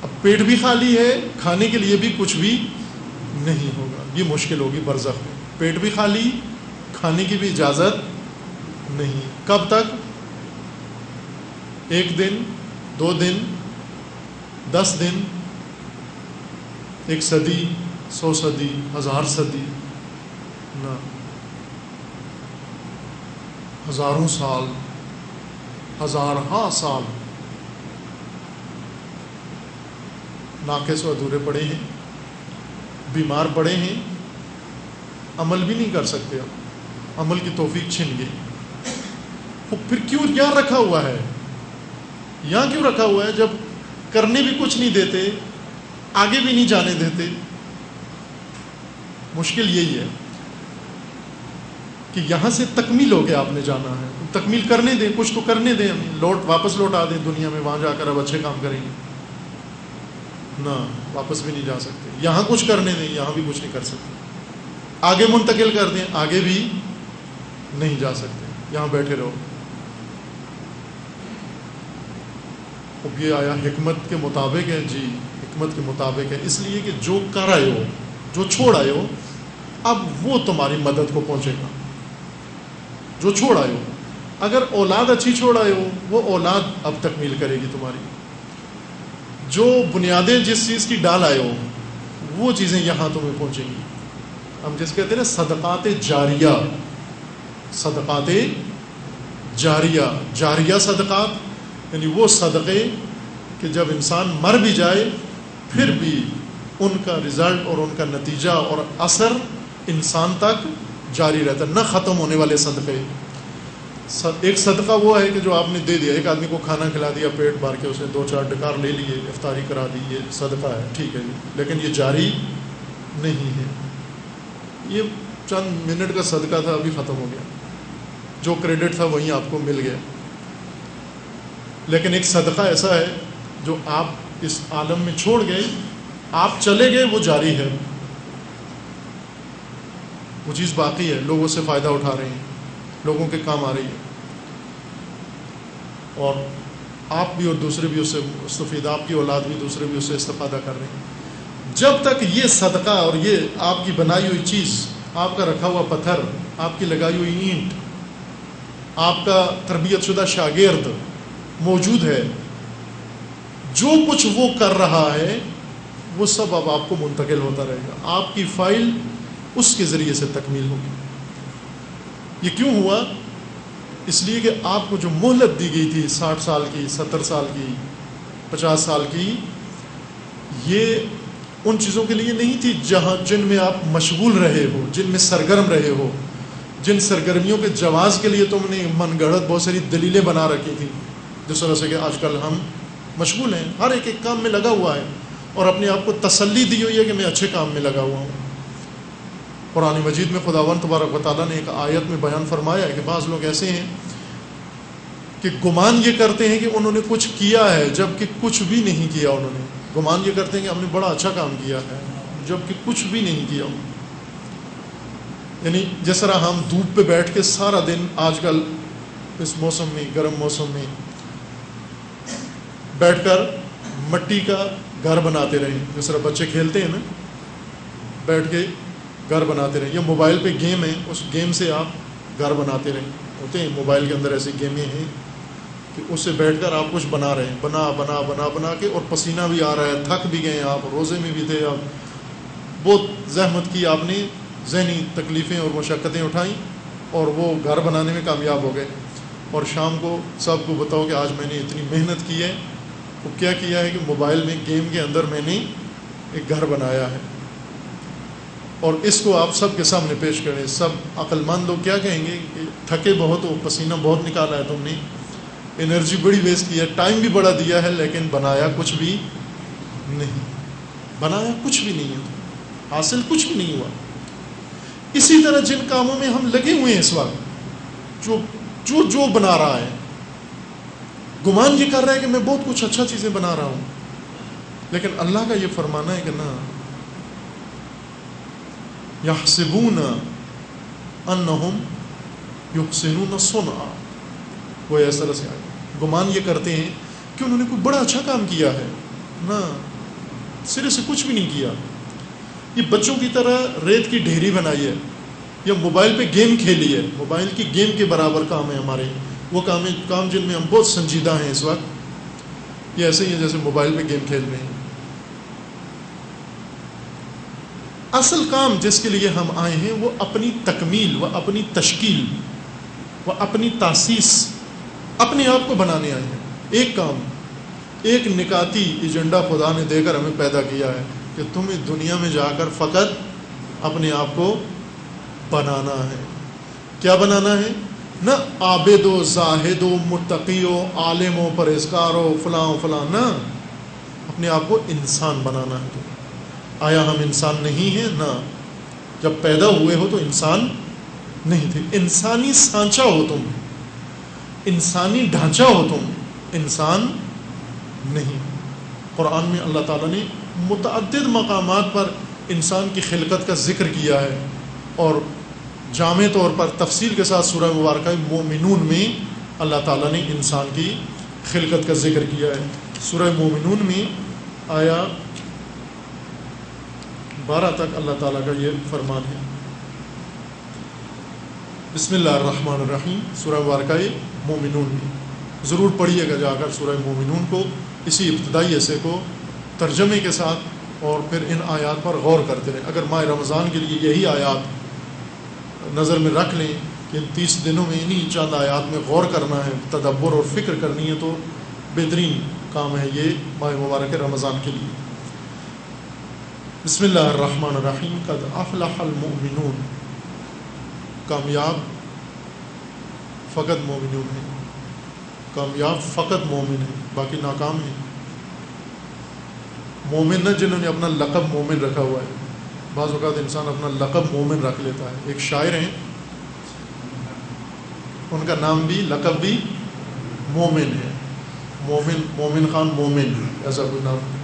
اب پیٹ بھی خالی ہے، کھانے کے لیے بھی کچھ بھی نہیں ہوگا، یہ مشکل ہوگی برزخ میں۔ پیٹ بھی خالی، کھانے کی بھی اجازت نہیں۔ کب تک؟ 1 دن، 2 دن، 10 دن، 1 صدی، 100 صدی، 1000 صدی، نہ، ہزاروں سال، ہزارہا سال ناقص و ادھورے پڑے ہیں، بیمار پڑے ہیں، عمل بھی نہیں کر سکتے، اب عمل کی توفیق چھن گئی۔ پھر کیوں یہاں رکھا ہوا ہے؟ یہاں کیوں رکھا ہوا ہے جب کرنے بھی کچھ نہیں دیتے، آگے بھی نہیں جانے دیتے؟ مشکل یہی ہے کہ یہاں سے تکمیل ہو کے آپ نے جانا ہے، تکمیل کرنے دیں، کچھ تو کرنے دیں، ہمیں واپس لوٹا دیں دنیا میں، وہاں جا کر اب اچھے کام کریں گے۔ نہ، واپس بھی نہیں جا سکتے، یہاں کچھ کرنے دیں، یہاں بھی کچھ نہیں کر سکتے، آگے منتقل کر دیں، آگے بھی نہیں جا سکتے، یہاں بیٹھے رہو۔ اب یہ آیا حکمت کے مطابق ہے، جی حکمت کے مطابق ہے، اس لیے کہ جو کر آئے ہو، جو چھوڑ آئے ہو، اب وہ تمہاری مدد کو پہنچے گا، جو چھوڑ آئے ہو۔ اگر اولاد اچھی چھوڑ آئے ہو وہ اولاد اب تکمیل کرے گی تمہاری. جو بنیادیں جس چیز کی ڈال آئے ہو وہ چیزیں یہاں تمہیں پہنچیں گی. ہم جس کہتے ہیں نا صدقات جاریہ، صدقات جاریہ، جاریہ صدقات یعنی وہ صدقے کہ جب انسان مر بھی جائے پھر بھی ان کا رزلٹ اور ان کا نتیجہ اور اثر انسان تک جاری رہتا ہے، نہ ختم ہونے والے صدقے. ایک صدقہ وہ ہے کہ جو آپ نے دے دیا، ایک آدمی کو کھانا کھلا دیا پیٹ بھر کے، اسے 2-4 ڈکار لے لیے، افطاری کرا دی، یہ صدقہ ہے، ٹھیک ہے جی، لیکن یہ جاری نہیں ہے. یہ چند منٹ کا صدقہ تھا، ابھی ختم ہو گیا، جو کریڈٹ تھا وہیں آپ کو مل گیا. لیکن ایک صدقہ ایسا ہے جو آپ اس عالم میں چھوڑ گئے، آپ چلے گئے، وہ جاری ہے، وہ چیز باقی ہے، لوگوں سے فائدہ اٹھا رہے ہیں، لوگوں کے کام آ رہی ہے، اور آپ بھی اور دوسرے بھی اس سے مستفید، آپ کی اولاد بھی دوسرے بھی اس سے استفادہ کر رہے ہیں. جب تک یہ صدقہ اور یہ آپ کی بنائی ہوئی چیز، آپ کا رکھا ہوا پتھر، آپ کی لگائی ہوئی اینٹ، آپ کا تربیت شدہ شاگرد موجود ہے، جو کچھ وہ کر رہا ہے وہ سب اب آپ کو منتقل ہوتا رہے گا، آپ کی فائل اس کے ذریعے سے تکمیل ہوگی. یہ کیوں ہوا؟ اس لیے کہ آپ کو جو مہلت دی گئی تھی 60 سال کی، 70 سال کی، 50 سال کی، یہ ان چیزوں کے لیے نہیں تھی جن میں آپ مشغول رہے ہو، جن میں سرگرم رہے ہو، جن سرگرمیوں کے جواز کے لیے تم نے من گڑھت بہت ساری دلیلیں بنا رکھی تھی. جس طرح سے کہ آج کل ہم مشغول ہیں، ہر ایک کام میں لگا ہوا ہے اور اپنے آپ کو تسلی دی ہوئی ہے کہ میں اچھے کام میں لگا ہوا ہوں. قرآن مجید میں خداوند تبارک و تعالیٰ نے ایک آیت میں بیان فرمایا ہے کہ بعض لوگ ایسے ہیں کہ گمان یہ کرتے ہیں کہ انہوں نے کچھ کیا ہے جبکہ کچھ بھی نہیں کیا. انہوں نے گمان یہ کرتے ہیں کہ ہم نے بڑا اچھا کام کیا ہے جبکہ کچھ بھی نہیں کیا. یعنی جس طرح ہم دھوپ پہ بیٹھ کے سارا دن آج کل اس موسم میں، گرم موسم میں بیٹھ کر مٹی کا گھر بناتے رہیں، جس طرح بچے کھیلتے ہیں نا، بیٹھ کے گھر بناتے رہیں، یا موبائل پہ گیم ہے، اس گیم سے آپ گھر بناتے رہیں. ہوتے ہیں موبائل کے اندر ایسی گیمیں ہیں کہ اس سے بیٹھ کر آپ کچھ بنا رہے ہیں، بنا کے، اور پسینہ بھی آ رہا ہے، تھک بھی گئے آپ، روزے میں بھی تھے آپ، بہت زحمت کی آپ نے، ذہنی تکلیفیں اور مشقتیں اٹھائیں اور وہ گھر بنانے میں کامیاب ہو گئے. اور شام کو سب کو بتاؤ کہ آج میں نے اتنی محنت کی ہے. وہ کیا کیا ہے کہ موبائل میں گیم کے اندر میں نے ایک گھر بنایا ہے، اور اس کو آپ سب کے سامنے پیش کریں. سب عقل مند لوگ کیا کہیں گے کہ تھکے بہت ہو، پسینہ بہت نکالا ہے تم نے، انرجی بڑی ویسٹ کی ہے، ٹائم بھی بڑا دیا ہے، لیکن بنایا کچھ بھی نہیں، بنایا کچھ بھی نہیں ہے، حاصل کچھ بھی نہیں ہوا. اسی طرح جن کاموں میں ہم لگے ہوئے ہیں اس وقت، جو بنا رہا ہے، گمان یہ کر رہا ہے کہ میں بہت کچھ اچھا چیزیں بنا رہا ہوں، لیکن اللہ کا یہ فرمانا ہے کہ نہ، یحسبون انہم یحسنون صنعا، وہ اس طرح سے آئے، گمان یہ کرتے ہیں کہ انہوں نے کوئی بڑا اچھا کام کیا ہے، نہ، سرے سے کچھ بھی نہیں کیا. یہ بچوں کی طرح ریت کی ڈھیری بنائی ہے یا موبائل پہ گیم کھیلی ہے، موبائل کی گیم کے برابر کام ہے ہمارے، وہ کام جن میں ہم بہت سنجیدہ ہیں اس وقت، یہ ایسے ہی ہے جیسے موبائل پہ گیم کھیل رہے ہیں. اصل کام جس کے لیے ہم آئے ہیں وہ اپنی تکمیل و اپنی تشکیل و اپنی تاسیس، اپنے آپ کو بنانے آئے ہیں. ایک کام، ایک نکاتی ایجنڈا خدا نے دے کر ہمیں پیدا کیا ہے کہ تمہیں دنیا میں جا کر فقط اپنے آپ کو بنانا ہے. کیا بنانا ہے؟ نہ عابد و زاہد و متقی و عالم و پرہیزگار و فلاں، نہ، اپنے آپ کو انسان بنانا ہے. آیا ہم انسان نہیں ہیں؟ نہ، جب پیدا ہوئے ہو تو انسان نہیں تھے. انسانی سانچہ ہو تم، انسانی ڈھانچہ ہو تم، انسان نہیں. قرآن میں اللہ تعالیٰ نے متعدد مقامات پر انسان کی خلقت کا ذکر کیا ہے، اور جامع طور پر تفصیل کے ساتھ سورہ مبارکہ مومنون میں اللہ تعالیٰ نے انسان کی خلقت کا ذکر کیا ہے. سورہ مومنون میں آیا 12 تک اللہ تعالیٰ کا یہ فرمان ہے، بسم اللہ الرحمن الرحیم. سورہ مبارکہ مومنون بھی ضرور پڑھیے گا جا کر سورہ مومنون کو، اسی ابتدائی حصے کو ترجمے کے ساتھ، اور پھر ان آیات پر غور کرتے رہیں. اگر ماہ رمضان کے لیے یہی آیات نظر میں رکھ لیں کہ ان 30 دنوں میں انہی چند آیات میں غور کرنا ہے، تدبر اور فکر کرنی ہے، تو بہترین کام ہے یہ ماہ مبارک رمضان کے لیے. بسم اللہ الرحمن الرحیم. قد افلح المؤمنون. کامیاب فقط مومنون ہیں، کامیاب فقط مومن ہیں، باقی ناکام ہیں. مومن نہ جنہوں نے اپنا لقب مومن رکھا ہوا ہے. بعض اوقات انسان اپنا لقب مومن رکھ لیتا ہے. ایک شاعر ہیں، ان کا نام بھی لقب بھی مومن ہے. مومن خان مومن ایسا کوئی نام ہے.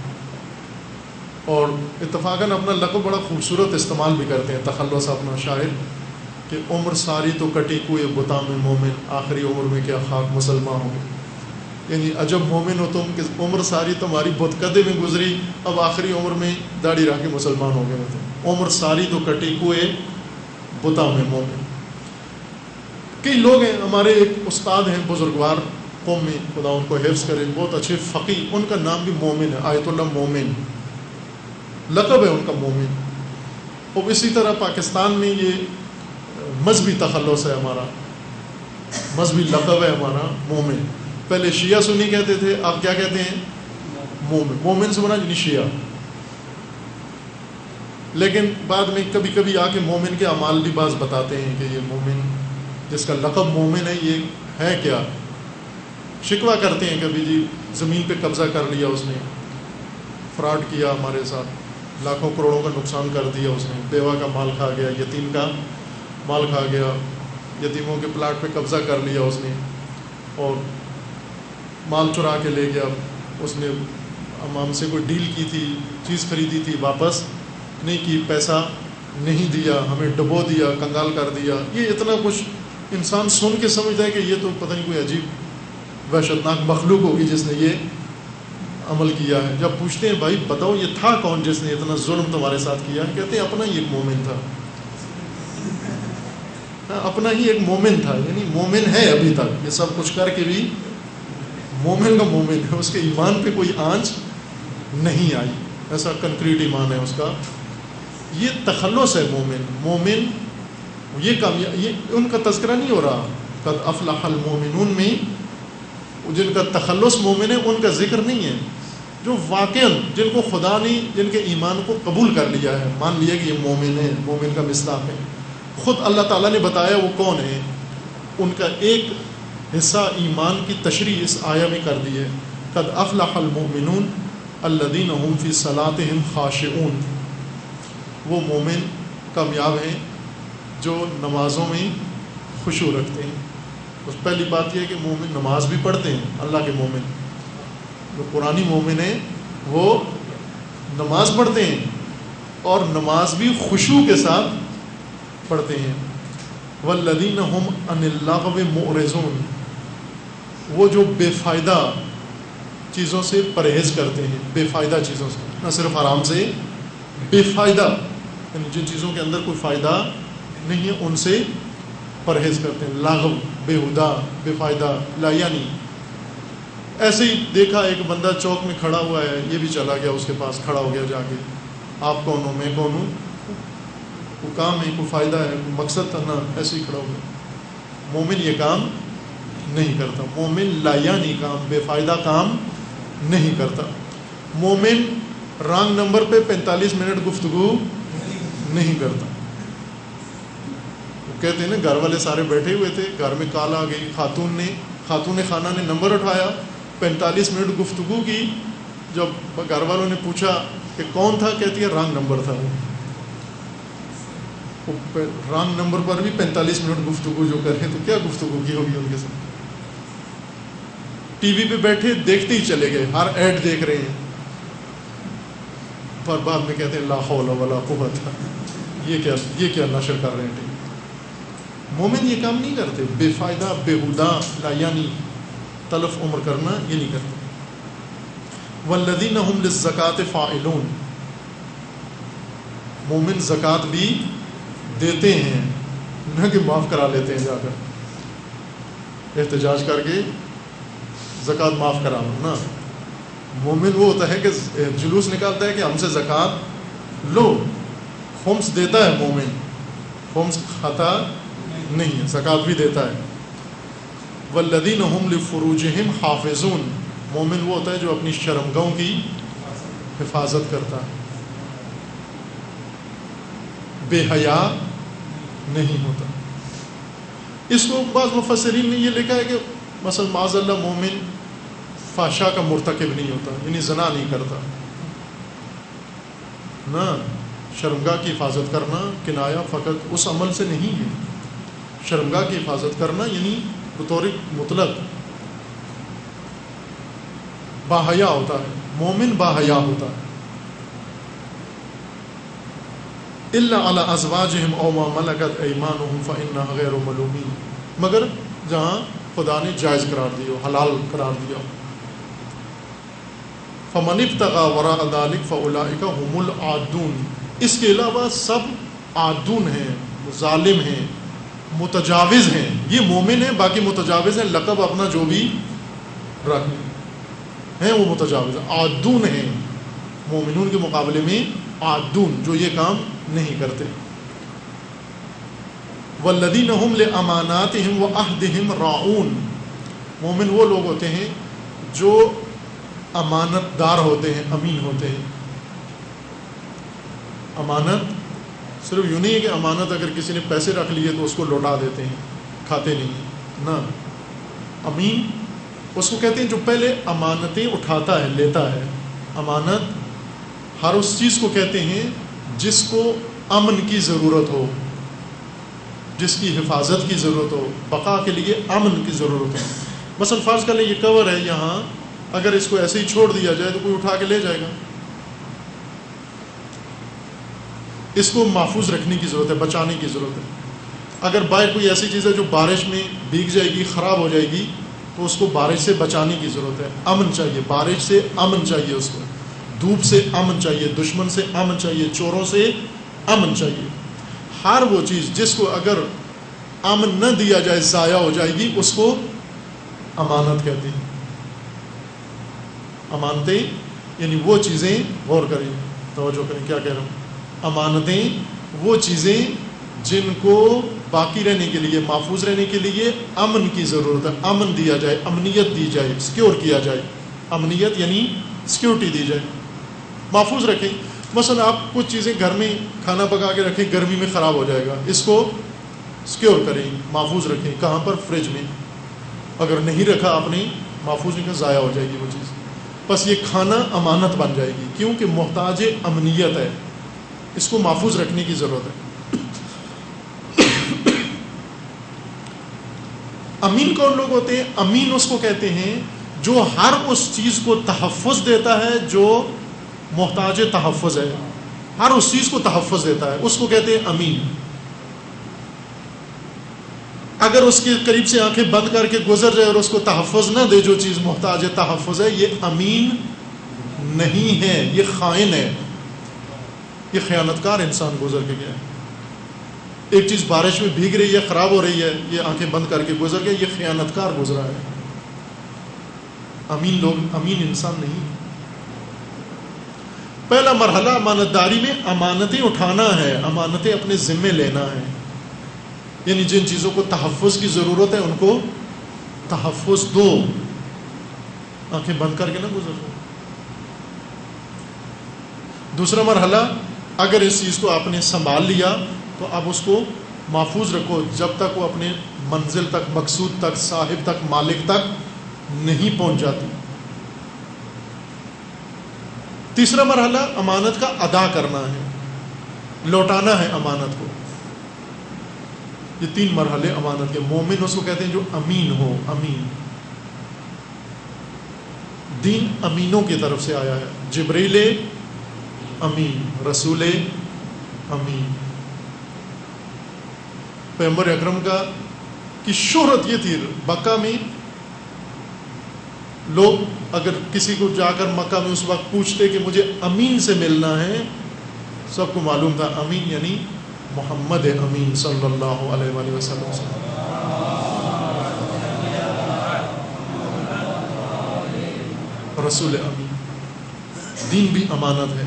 اور اتفاقاً اپنا لقب بڑا خوبصورت استعمال بھی کرتے ہیں. تخلص اپنا شاعر کہ عمر ساری تو کٹی کوئی بتا میں مومن، آخری عمر میں کیا خاک مسلمان ہو گئے. یعنی عجب مومن ہو تم کہ عمر ساری تمہاری بت کدے میں گزری، اب آخری عمر میں داڑھی رکھ کے مسلمان ہو گئے ہوتے. عمر ساری تو کٹی کوئی بتا میں مومن. کئی لوگ ہیں، ہمارے ایک استاد ہیں بزرگوار قوم میں، خدا ان کو حفظ کرے، بہت اچھے فقی، ان کا نام بھی مومن ہے، آیت اللہ مومن لقب ہے ان کا مومن. اور اسی طرح پاکستان میں یہ مذہبی تخلص ہے ہمارا، مذہبی لقب ہے ہمارا مومن. پہلے شیعہ سنی کہتے تھے، آپ کیا کہتے ہیں؟ مومن. مومن سے مراد یعنی شیعہ. لیکن بعد میں کبھی کبھی آ کے مومن کے اعمال بھی بعض بتاتے ہیں کہ یہ مومن جس کا لقب مومن ہے یہ ہے کیا. شکوہ کرتے ہیں کبھی، جی زمین پہ قبضہ کر لیا اس نے، فراڈ کیا ہمارے ساتھ، لاکھوں کروڑوں کا نقصان کر دیا اس نے، بیوہ کا مال کھا گیا، یتیم کا مال کھا گیا، یتیموں کے پلاٹ پہ قبضہ کر لیا اس نے، اور مال چرا کے لے گیا. اس نے ہم سے کوئی ڈیل کی تھی، چیز خریدی تھی، واپس نہیں کی، پیسہ نہیں دیا، ہمیں ڈبو دیا، کنگال کر دیا. یہ اتنا کچھ انسان سن کے سمجھتا ہے کہ یہ تو پتہ نہیں کوئی عجیب وحشتناک مخلوق ہوگی جس نے یہ عمل کیا ہے. جب پوچھتے ہیں بھائی بتاؤ یہ تھا کون جس نے اتنا ظلم تمہارے ساتھ کیا، کہتے ہیں اپنا ہی ایک مومن تھا، اپنا ہی ایک مومن تھا. یعنی مومن ہے ابھی تک، یہ سب کچھ کر کے بھی مومن کا مومن ہے، اس کے ایمان پہ کوئی آنچ نہیں آئی، ایسا کنکریٹ ایمان ہے اس کا. یہ تخلص ہے مومن. مومن یہ کامیاب، یہ ان کا تذکرہ نہیں ہو رہا. قد افلح المومنون میں جن کا تخلص مومن ہے ان کا ذکر نہیں ہے. جو واقعاً جن کو خدا نے جن کے ایمان کو قبول کر لیا ہے، مان لیا کہ یہ مومن ہے، مومن کا مصداق ہے، خود اللہ تعالیٰ نے بتایا وہ کون ہے. ان کا ایک حصہ ایمان کی تشریح اس آیہ میں کر دی ہے. قد افلح المؤمنون الذین هم فی صلاتهم خاشعون. وہ مومن کامیاب ہیں جو نمازوں میں خشوع رکھتے ہیں. اس پہلی بات یہ ہے کہ مومن نماز بھی پڑھتے ہیں. اللہ کے مومن جو قرآنی مومن ہیں وہ نماز پڑھتے ہیں، اور نماز بھی خشوع کے ساتھ پڑھتے ہیں. والذین هم عن اللغو معرضون. وہ جو بے فائدہ چیزوں سے پرہیز کرتے ہیں، بے فائدہ چیزوں سے، نہ صرف حرام سے، بے فائدہ یعنی جن چیزوں کے اندر کوئی فائدہ نہیں ہے ان سے پرہیز کرتے ہیں. لاغو بےہودہ، بے فائدہ، لا یعنی. ایسے ہی دیکھا ایک بندہ چوک میں کھڑا ہوا ہے، یہ بھی چلا گیا اس کے پاس، کھڑا ہو گیا جا کے، آپ کون ہو، میں کون ہوں، کوئی کام ہے، کوئی فائدہ ہے، کوئی مقصد تھا، نہ ایسے ہی کھڑا ہو گیا. مومن یہ کام نہیں کرتا. مومن لا یعنی کام، بے فائدہ کام نہیں کرتا. مومن رانگ نمبر پہ 45 منٹ گفتگو نہیں کرتا. وہ کہتے ہیں نا گھر والے سارے بیٹھے ہوئے تھے، گھر میں کال آ گئی، خاتون خانہ نے نمبر اٹھایا، 45 منٹ گفتگو کی. جب گھر والوں نے پوچھا کہ کون تھا، کہتی ہے رانگ نمبر تھا. وہ رانگ نمبر پر بھی 45 منٹ گفتگو جو کرے تو کیا گفتگو کی ہوگی ان کے ساتھ. ٹی وی پہ بیٹھے دیکھتے ہی چلے گئے، ہر ایڈ دیکھ رہے ہیں، پر بعد میں کہتے ہیں لا حول ولا قوت، یہ کیا نشر کر رہے ہیں. مومن یہ کام نہیں کرتے، بے فائدہ بےہودہ لا یعنی تلف عمر کرنا یہ نہیں کرتے. والذین هم للزکاۃ فاعلون. مومن زکوٰۃ بھی دیتے ہیں، نہ کہ معاف کرا لیتے ہیں جا کر احتجاج کر کے زکوٰۃ معاف کرا لو نا. مومن وہ ہوتا ہے کہ جلوس نکالتا ہے کہ ہم سے زکوٰۃ لو. خمس دیتا ہے مومن, خمس کھاتا نہیں ہے, زکوٰۃ بھی دیتا ہے. والذین هم لفروجہم حافظون, مومن وہ ہوتا ہے جو اپنی شرمگاہوں کی حفاظت کرتا ہے, بے حیا نہیں ہوتا. اس کو بعض مفسرین نے یہ لکھا ہے کہ مثلا معاذ اللہ مومن فحشا کا مرتکب نہیں ہوتا, یعنی زنا نہیں کرتا نا. شرمگاہ کی حفاظت کرنا کنایا فقط اس عمل سے نہیں ہے. شرمگاہ کی حفاظت کرنا یعنی بطور مطلق باحیا ہوتا ہے, مومن باحیا ہوتا ہے. الا علی ازواجہم او ما ملکت ایمانہم فانہا غیر ملومین, مگر جہاں خدا نے جائز قرار دیا, حلال قرار دیا. فمن ابتغى وراء ذلك فاولئک هم العادون, اس کے علاوہ سب عادون ہیں, ظالم ہیں, متجاوز ہیں. یہ مومن ہیں, باقی متجاوز ہیں, لقب اپنا جو بھی رکھ ہیں وہ متجاوز ہیں. عادون ہیں مومنون کے مقابلے میں, عادون جو یہ کام نہیں کرتے. والذین هم لاماناتہم وعہدہم راعون, مومن وہ لوگ ہوتے ہیں جو امانت دار ہوتے ہیں, امین ہوتے ہیں. امانت صرف یوں نہیں ہے کہ امانت اگر کسی نے پیسے رکھ لیے تو اس کو لوٹا دیتے ہیں, کھاتے نہیں نا. امین اس کو کہتے ہیں جو پہلے امانتیں اٹھاتا ہے, لیتا ہے. امانت ہر اس چیز کو کہتے ہیں جس کو امن کی ضرورت ہو, جس کی حفاظت کی ضرورت ہو, بقا کے لیے امن کی ضرورت ہو. مثلا فرض کر لیں یہ کور ہے یہاں, اگر اس کو ایسے ہی چھوڑ دیا جائے تو کوئی اٹھا کے لے جائے گا. اس کو محفوظ رکھنے کی ضرورت ہے, بچانے کی ضرورت ہے. اگر باہر کوئی ایسی چیز ہے جو بارش میں بھیگ جائے گی, خراب ہو جائے گی, تو اس کو بارش سے بچانے کی ضرورت ہے. امن چاہیے, بارش سے امن چاہیے, اس کو دھوپ سے امن چاہیے, دشمن سے امن چاہیے, چوروں سے امن چاہیے. ہر وہ چیز جس کو اگر امن نہ دیا جائے ضائع ہو جائے گی, اس کو امانت کہتے ہیں. امانتیں یعنی وہ چیزیں, غور کریں, توجہ کریں کیا کہہ رہا ہوں. امانتیں وہ چیزیں جن کو باقی رہنے کے لیے, محفوظ رہنے کے لیے امن کی ضرورت ہے. امن دیا جائے, امنیت دی جائے, سیکیور کیا جائے. امنیت یعنی سیکیورٹی دی جائے, محفوظ رکھیں. مثلا آپ کچھ چیزیں گھر میں کھانا پکا کے رکھیں, گرمی میں خراب ہو جائے گا, اس کو سیکیور کریں, محفوظ رکھیں. کہاں پر؟ فریج میں. اگر نہیں رکھا آپ نے, محفوظ نہیں کر, ضائع ہو جائے گی وہ چیز. بس یہ کھانا امانت بن جائے گی, کیونکہ محتاج امنیت ہے, اس کو محفوظ رکھنے کی ضرورت ہے. امین کون لوگ ہوتے ہیں؟ امین اس کو کہتے ہیں جو ہر اس چیز کو تحفظ دیتا ہے جو محتاج تحفظ ہے. ہر اس چیز کو تحفظ دیتا ہے, اس کو کہتے ہیں امین. اگر اس کے قریب سے آنکھیں بند کر کے گزر جائے اور اس کو تحفظ نہ دے جو چیز محتاج تحفظ ہے, یہ امین نہیں ہے, یہ خائن ہے, یہ خیانتکار انسان گزر کے گیا ہے. ایک چیز بارش میں بھیگ رہی ہے, خراب ہو رہی ہے, یہ آنکھیں بند کر کے گزر گیا, یہ خیانتکار گزرا ہے. امین لوگ, امین انسان نہیں. پہلا مرحلہ امانت داری میں امانتیں اٹھانا ہے, امانتیں اپنے ذمے لینا ہے. یعنی جن چیزوں کو تحفظ کی ضرورت ہے ان کو تحفظ دو, آنکھیں بند کر کے نہ گزر دو. دوسرا مرحلہ, اگر اس چیز کو آپ نے سنبھال لیا تو اب اس کو محفوظ رکھو جب تک وہ اپنے منزل تک, مقصود تک, صاحب تک, مالک تک نہیں پہنچ جاتی. تیسرا مرحلہ امانت کا ادا کرنا ہے, لوٹانا ہے امانت کو. یہ تین مرحلے امانت کے. مومن اس کو کہتے ہیں جو امین ہو, امین. دین امینوں کی طرف سے آیا ہے. جبریل امین, رسول امین. پیغمبر اکرم کی شہرت یہ تھی, مکہ میں لوگ اگر کسی کو جا کر مکہ میں اس وقت پوچھتے کہ مجھے امین سے ملنا ہے, سب کو معلوم تھا امین یعنی محمد امین صلی اللہ علیہ وآلہ وسلم. رسول امین. دین بھی امانت ہے،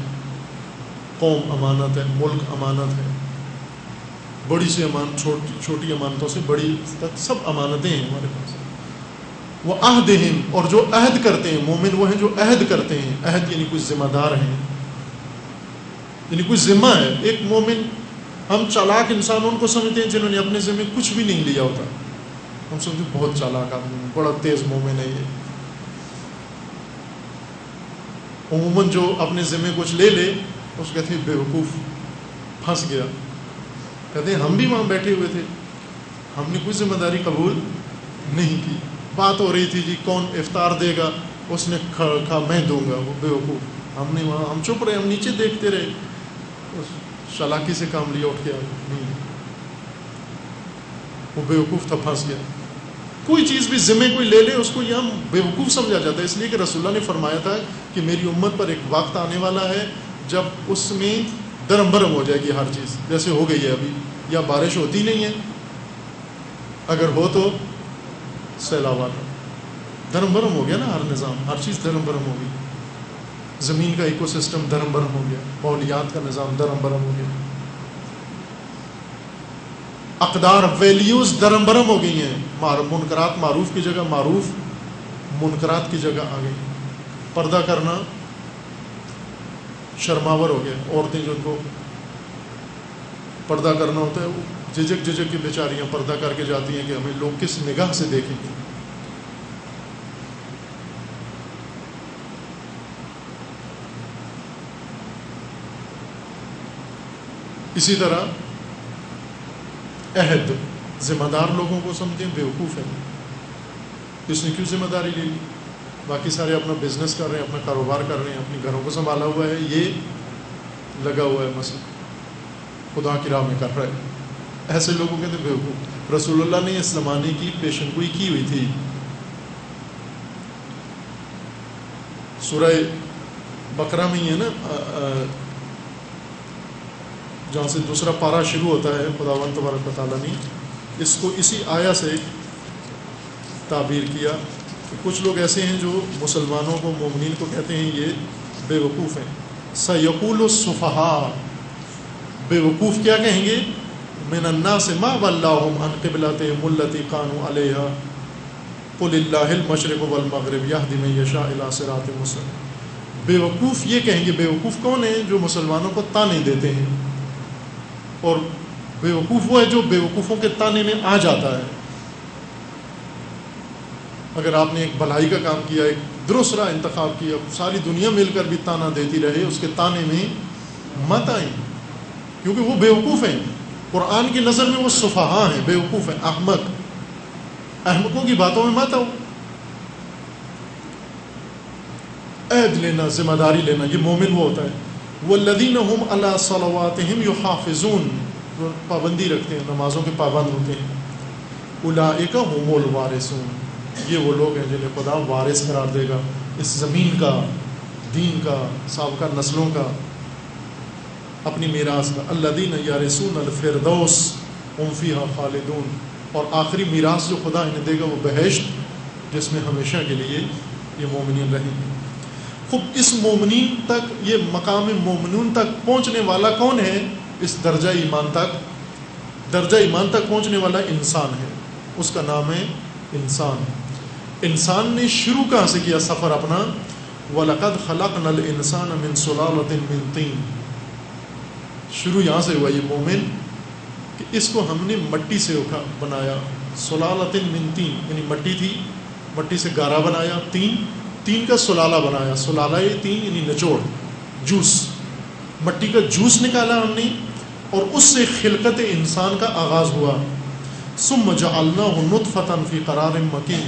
قوم امانت ہے، ملک امانت ہے، بڑی سی امانت چھوٹی امانتوں سے بڑی تک سب امانتیں ہیں ہمارے پاس. وہ عہدہم، اور جو عہد کرتے ہیں، مومن وہ ہیں جو عہد کرتے ہیں. عہد یعنی کوئی ذمہ دار ہیں، یعنی کوئی ذمہ ہے. ایک مومن، ہم چالاک انسان ان کو سمجھتے ہیں جنہوں نے اپنے ذمہ کچھ بھی نہیں لیا ہوتا. ہم سمجھتے ہیں بہت چالاک آدمی، بڑا تیز مومن ہے یہ. عموماً جو اپنے ذمہ کچھ لے لے اس کہتے ہیں بے وقوف، پھنس گیا. کہتے ہیں ہم بھی وہاں بیٹھے ہوئے تھے، ہم نے کوئی ذمہ داری قبول نہیں کی. بات ہو رہی تھی جی کون افطار دے گا، اس نے کہا میں دوں گا. وہ بے وقوف. ہم نے وہاں، ہم چپ رہے، ہم نیچے دیکھتے رہے. اس چالاکی سے کام لیا، اٹھ گیا. نہیں، وہ بے وقوف تھا، پھنس گیا. کوئی چیز بھی ذمہ کوئی لے لے اس کو یہاں بے وقوف سمجھا جاتا ہے، اس لیے کہ رسول اللہ نے فرمایا تھا کہ میری امت پر ایک وقت آنے والا ہے جب اس میں درم برم ہو جائے گی ہر چیز، جیسے ہو گئی ہے ابھی. یا بارش ہوتی نہیں ہے، اگر ہو تو سیلابات. درم برم ہو گیا نا ہر نظام، ہر چیز درم برم ہو گئی. زمین کا ایکو سسٹم درم برم ہو گیا، ماحولیات کا نظام درم برم ہو گیا. اقدار، ویلیوز درم برم ہو گئی ہیں. منکرات معروف کی جگہ معروف منکرات کی جگہ آ گئی. پردہ کرنا شرماور ہو گیا. عورتیں جو ان کو پردہ کرنا ہوتا ہے وہ جھجک کے بیچاریاں پردہ کر کے جاتی ہیں کہ ہمیں لوگ کس نگاہ سے دیکھیں گے. اسی طرح عہد، ذمہ دار لوگوں کو سمجھتے ہیں بے وقوف ہے. اس نے کیوں ذمہ داری لے لی؟ باقی سارے اپنا بزنس کر رہے ہیں، اپنا کاروبار کر رہے ہیں، اپنے گھروں کو سنبھالا ہوا ہے، یہ لگا ہوا ہے مسئلہ خدا کی راہ میں کر رہا ہے. ایسے لوگوں کہتے ہیں بے وقوف. رسول اللہ نے اس زمانے کی پیشن گوئی کی ہوئی تھی. سورہ بقرہ میں ہی ہے نا، جہاں سے دوسرا پارہ شروع ہوتا ہے. خداوند تبارک و تعالیٰ نے اس کو اسی آیا سے تعبیر کیا کہ کچھ لوگ ایسے ہیں جو مسلمانوں کو، مومنین کو کہتے ہیں یہ بے وقوف ہیں. سَيَقُولُ السُّفَهَاءُ، بے وقوف کیا کہیں گے؟ مِنَ النَّاسِ مَا وَلَّاهُمْ عَنْ قِبْلَتِهِمُ الَّتِي كَانُوا عَلَيْهَا قُلِ اللَّهِ الْمَشْرِقُ وَالْمَغْرِبُ يَهْدِي مَن يَشَاءُ إِلَىٰ صِرَاطٍ مُّسْتَقِيمٍ. بے وقوف یہ کہیں گے. بے وقوف کون ہیں؟ جو مسلمانوں کو تانے دیتے ہیں. اور بے وقوف وہ ہے جو بے وقوفوں کے تانے میں آ جاتا ہے. اگر آپ نے ایک بھلائی کا کام کیا، ایک درست راہ انتخاب کیا، ساری دنیا مل کر بھی تانا دیتی رہے، اس کے تانے میں مت آئیں، کیونکہ وہ بے وقوف ہیں. قرآن کی نظر میں وہ سفہاء ہیں، بے وقوف ہیں، احمق. احمقوں کی باتوں میں مت آؤ. عہد لینا، ذمہ داری لینا، یہ مومن وہ ہوتا ہے. والذین هم علی صلواتہم یحافظون، جو پابندی رکھتے ہیں، نمازوں کے پابند ہوتے ہیں. اولئک هم الوارثون، یہ وہ لوگ ہیں جنہیں خدا وارث قرار دے گا اس زمین کا، دین کا، سابقہ نسلوں کا، اپنی میراث کا. الذین یرثون الفردوس هم فیہا خالدون، اور آخری میراث جو خدا انہیں دے گا وہ بہشت، جس میں ہمیشہ کے لیے یہ مومنین رہیں گے. خوب اس مومنین تک، یہ مقام مومنون تک پہنچنے والا کون ہے؟ اس درجہ ایمان تک پہنچنے والا انسان ہے. اس کا نام ہے انسان. انسان نے شروع کہاں سے کیا سفر اپنا؟ وَلَقَدْ خَلَقْنَا الْإِنسَانَ مِنْ سُلَالَةٍ مِنْ طِينٍ. شروع یہاں سے ہوا یہ مومن کہ اس کو ہم نے مٹی سے بنایا. سُلَالَةٍ مِنْ طِين، یعنی مٹی تھی، مٹی سے گارا بنایا. تین کا سلالہ بنایا. سلالہ یہ تین یعنی نچوڑ، جوس، مٹی کا جوس نکالا ہم نے، اور اس سے خلقت انسان کا آغاز ہوا. ثم جعلناہ نطفۃ فی قرار مکین،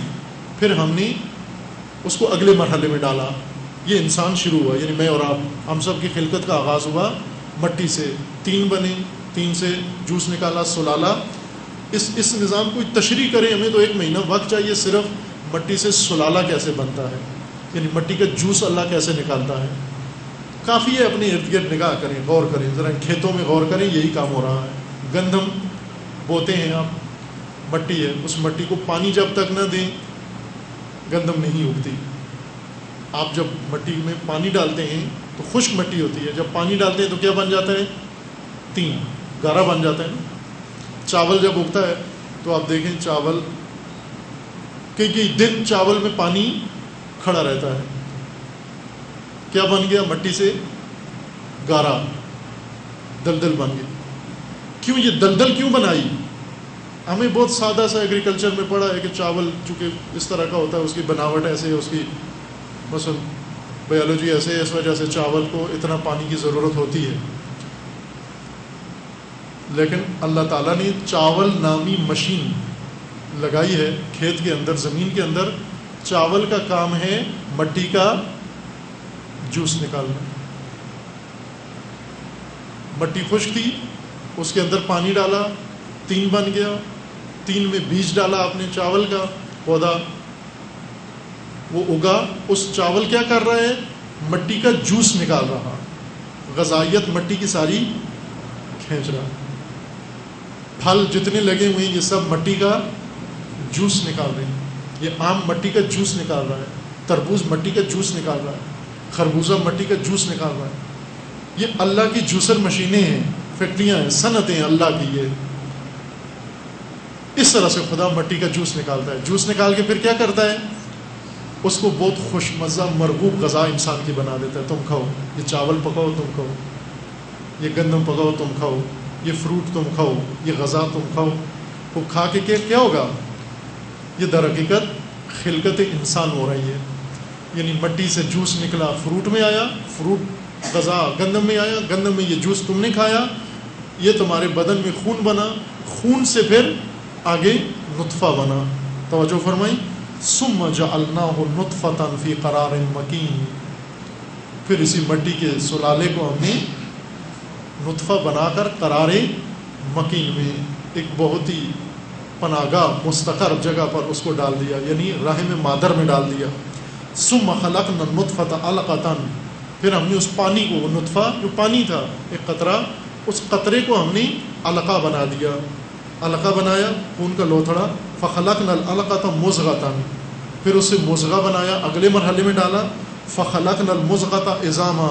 پھر ہم نے اس کو اگلے مرحلے میں ڈالا. یہ انسان شروع ہوا، یعنی میں اور آپ، ہم سب کی خلقت کا آغاز ہوا مٹی سے. تین بنے، تین سے جوس نکالا، سلالہ. اس نظام کو تشریح کریں ہمیں تو 1 مہینہ وقت چاہیے صرف. مٹی سے سلالہ کیسے بنتا ہے، یعنی مٹی کا جوس اللہ کیسے نکالتا ہے. کافی ہے اپنے ارد گرد نگاہ کریں، غور کریں، ذرا کھیتوں میں غور کریں، یہی کام ہو رہا ہے. گندم بوتے ہیں آپ، مٹی ہے، اس مٹی کو پانی جب تک نہ دیں گندم نہیں اگتی. آپ جب مٹی میں پانی ڈالتے ہیں تو خشک مٹی ہوتی ہے، جب پانی ڈالتے ہیں تو کیا بن جاتا ہے؟ تین گارا بن جاتا ہے نا. چاول جب اگتا ہے تو آپ دیکھیں چاول کئی دن چاول میں پانی کھڑا رہتا ہے، کیا بن گیا؟ مٹی سے گارا، دلدل بن گئی. کیوں یہ دلدل کیوں بنائی؟ ہمیں بہت سادہ سا ایگریکلچر میں پڑھا ہے کہ چاول چونکہ اس طرح کا ہوتا ہے، اس کی بناوٹ ایسے ہے، اس کی مثلا بایولوجی ایسے ہے، اس وجہ سے چاول کو اتنا پانی کی ضرورت ہوتی ہے. لیکن اللہ تعالیٰ نے چاول نامی مشین لگائی ہے کھیت کے اندر، زمین کے اندر. چاول کا کام ہے مٹی کا جوس نکالنا. مٹی خشک تھی، اس کے اندر پانی ڈالا، تین بن گیا، تین میں بیج ڈالا آپ نے چاول کا پودا، وہ اگا. اس چاول کیا کر رہا ہے؟ مٹی کا جوس نکال رہا، غذائیت مٹی کی ساری کھینچ رہا. پھل جتنے لگے ہوئے ہیں یہ سب مٹی کا جوس نکال رہے ہیں. یہ آم مٹی کا جوس نکال رہا ہے، تربوز مٹی کا جوس نکال رہا ہے، خربوزہ مٹی کا جوس نکال رہا ہے. یہ اللہ کی جوسر مشینیں ہیں، فیکٹریاں ہیں، صنعتیں ہیں اللہ کی. یہ اس طرح سے خدا مٹی کا جوس نکالتا ہے. جوس نکال کے پھر کیا کرتا ہے؟ اس کو بہت خوش مزہ مرغوب غذا انسان کی بنا دیتا ہے. تم کھاؤ، یہ چاول پکاؤ تم کھاؤ، یہ گندم پکاؤ تم کھاؤ، یہ فروٹ تم کھاؤ، یہ غذا تم کھاؤ. وہ کھا کے کیا ہوگا؟ یہ در حقیقت خلقت انسان ہو رہی ہے. یعنی مٹی سے جوس نکلا، فروٹ میں آیا، فروٹ غذا گندم میں آیا، گندم میں یہ جوس تم نے کھایا، یہ تمہارے بدن میں خون بنا، خون سے پھر آگے نطفہ بنا. توجہ فرمائی. ثم جعلناہ نطفۃ فی قرار مکین. پھر اسی مٹی کے سلالے کو ہم نے نطفہ بنا کر قرار مکین میں ایک بہت ہی پناہ گاہ مستقر جگہ پر اس کو ڈال دیا، یعنی رحم مادر میں ڈال دیا. ثم خلقنا النطفۃ علقۃ. پھر ہم نے اس پانی کو، وہ نطفہ جو پانی تھا ایک قطرہ، اس قطرے کو ہم نے علقہ بنا دیا. علقہ بنایا، خون کا لوتھڑا. فخلقنا العلقۃ مضغۃ. پھر اسے مضغہ بنایا، اگلے مرحلے میں ڈالا. فخلقنا المضغۃ عظاما.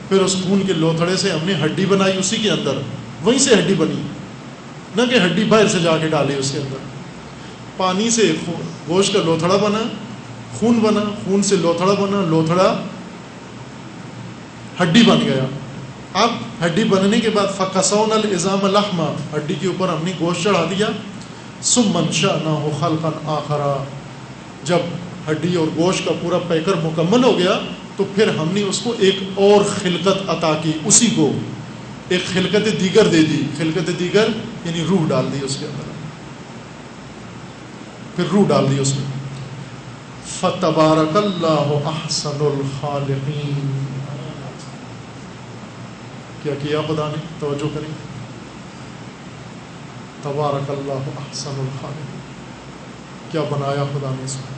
پھر اس خون کے لوتھڑے سے ہم نے ہڈی بنائی اسی کے اندر، وہیں سے ہڈی بنی، نہ کہ ہڈی باہر سے جا کے ڈالی اس کے اندر. پانی سے گوشت کا لوتھڑا بنا، خون بنا، خون سے لوتھڑا بنا، لوتھڑا ہڈی بن گیا. اب ہڈی بننے کے بعد فکسونا العظام لحما. ہڈی کے اوپر ہم نے گوشت چڑھا دیا. ثم انشأناه خلقا آخر. جب ہڈی اور گوشت کا پورا پیکر مکمل ہو گیا تو پھر ہم نے اس کو ایک اور خلقت عطا کی، اسی کو ایک خلقت دیگر دے دی. خلقت دیگر یعنی روح ڈال دی اس کے اندر، پھر روح ڈال دی اس میں. فتبارک اللہ احسن الخالقین. کیا خدا نے؟ توجہ کریں. تبارک اللہ احسن الخالقین. کیا بنایا خدا نے اس میں.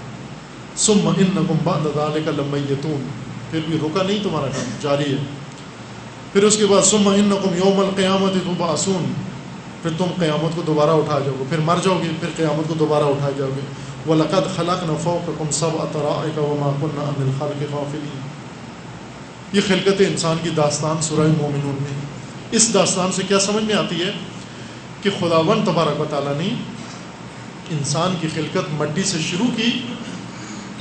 ثم انکم بعد ذلک لمیتون. پھر بھی رکا نہیں تمہارا کام، جاری ہے. پھر اس کے بعد ثم انکم یوم القیامت تبعثون. پھر تم قیامت کو دوبارہ اٹھائے جاؤ گے، پھر مر جاؤ گے، پھر قیامت کو دوبارہ اٹھائے جاؤ گے. وَلَقَدْ خَلَقْنَا فَوْقَكُمْ سَبْعَ طَرَائِقَ وَمَا كُنَّا عَنِ الْخَلْقِ غَافِلِينَ. یہ خلقت انسان کی داستان سورہ مومنون میں. اس داستان سے کیا سمجھ میں آتی ہے کہ خداوند تبارک و تعالیٰ نے انسان کی خلقت مٹی سے شروع کی،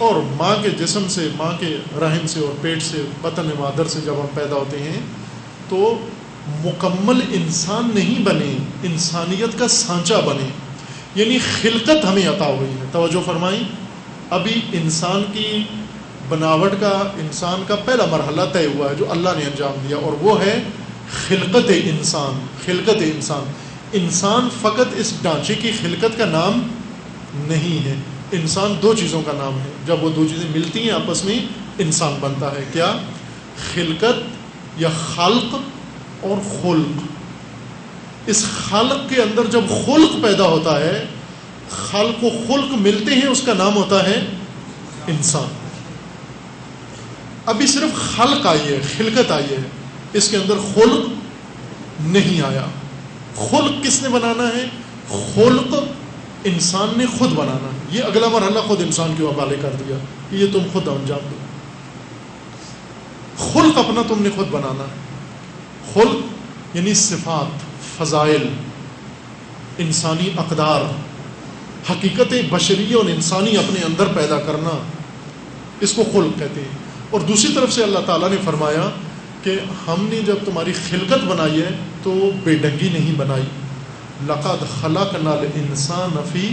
اور ماں کے جسم سے، ماں کے رحم سے اور پیٹ سے، بطن مادر سے جب ہم پیدا ہوتے ہیں تو مکمل انسان نہیں بنے، انسانیت کا سانچہ بنے. یعنی خلقت ہمیں عطا ہوئی ہے. توجہ فرمائیں. ابھی انسان کی بناوٹ کا، انسان کا پہلا مرحلہ طے ہوا ہے جو اللہ نے انجام دیا، اور وہ ہے خلقت انسان. خلقت انسان. انسان فقط اس ڈھانچے کی خلقت کا نام نہیں ہے. انسان دو چیزوں کا نام ہے. جب وہ دو چیزیں ملتی ہیں آپس میں انسان بنتا ہے. کیا؟ خلقت یا خلق اور خلق. اس خلق کے اندر جب خلق پیدا ہوتا ہے، خلق و خلق ملتے ہیں، اس کا نام ہوتا ہے انسان. ابھی صرف خلق آئی ہے، خلقت آئی ہے، اس کے اندر خلق نہیں آیا. خلق کس نے بنانا ہے؟ خلق انسان نے خود بنانا ہے. یہ اگلا مرحلہ خود انسان کے حوالے کر دیا کہ یہ تم خود انجام دو. خلق اپنا تم نے خود بنانا ہے. خلق یعنی صفات، فضائل، انسانی اقدار، حقیقت بشری اور انسانی اپنے اندر پیدا کرنا، اس کو خلق کہتے ہیں. اور دوسری طرف سے اللہ تعالیٰ نے فرمایا کہ ہم نے جب تمہاری خلقت بنائی ہے تو بے ڈنگی نہیں بنائی. لقد خلقنا الانسان فی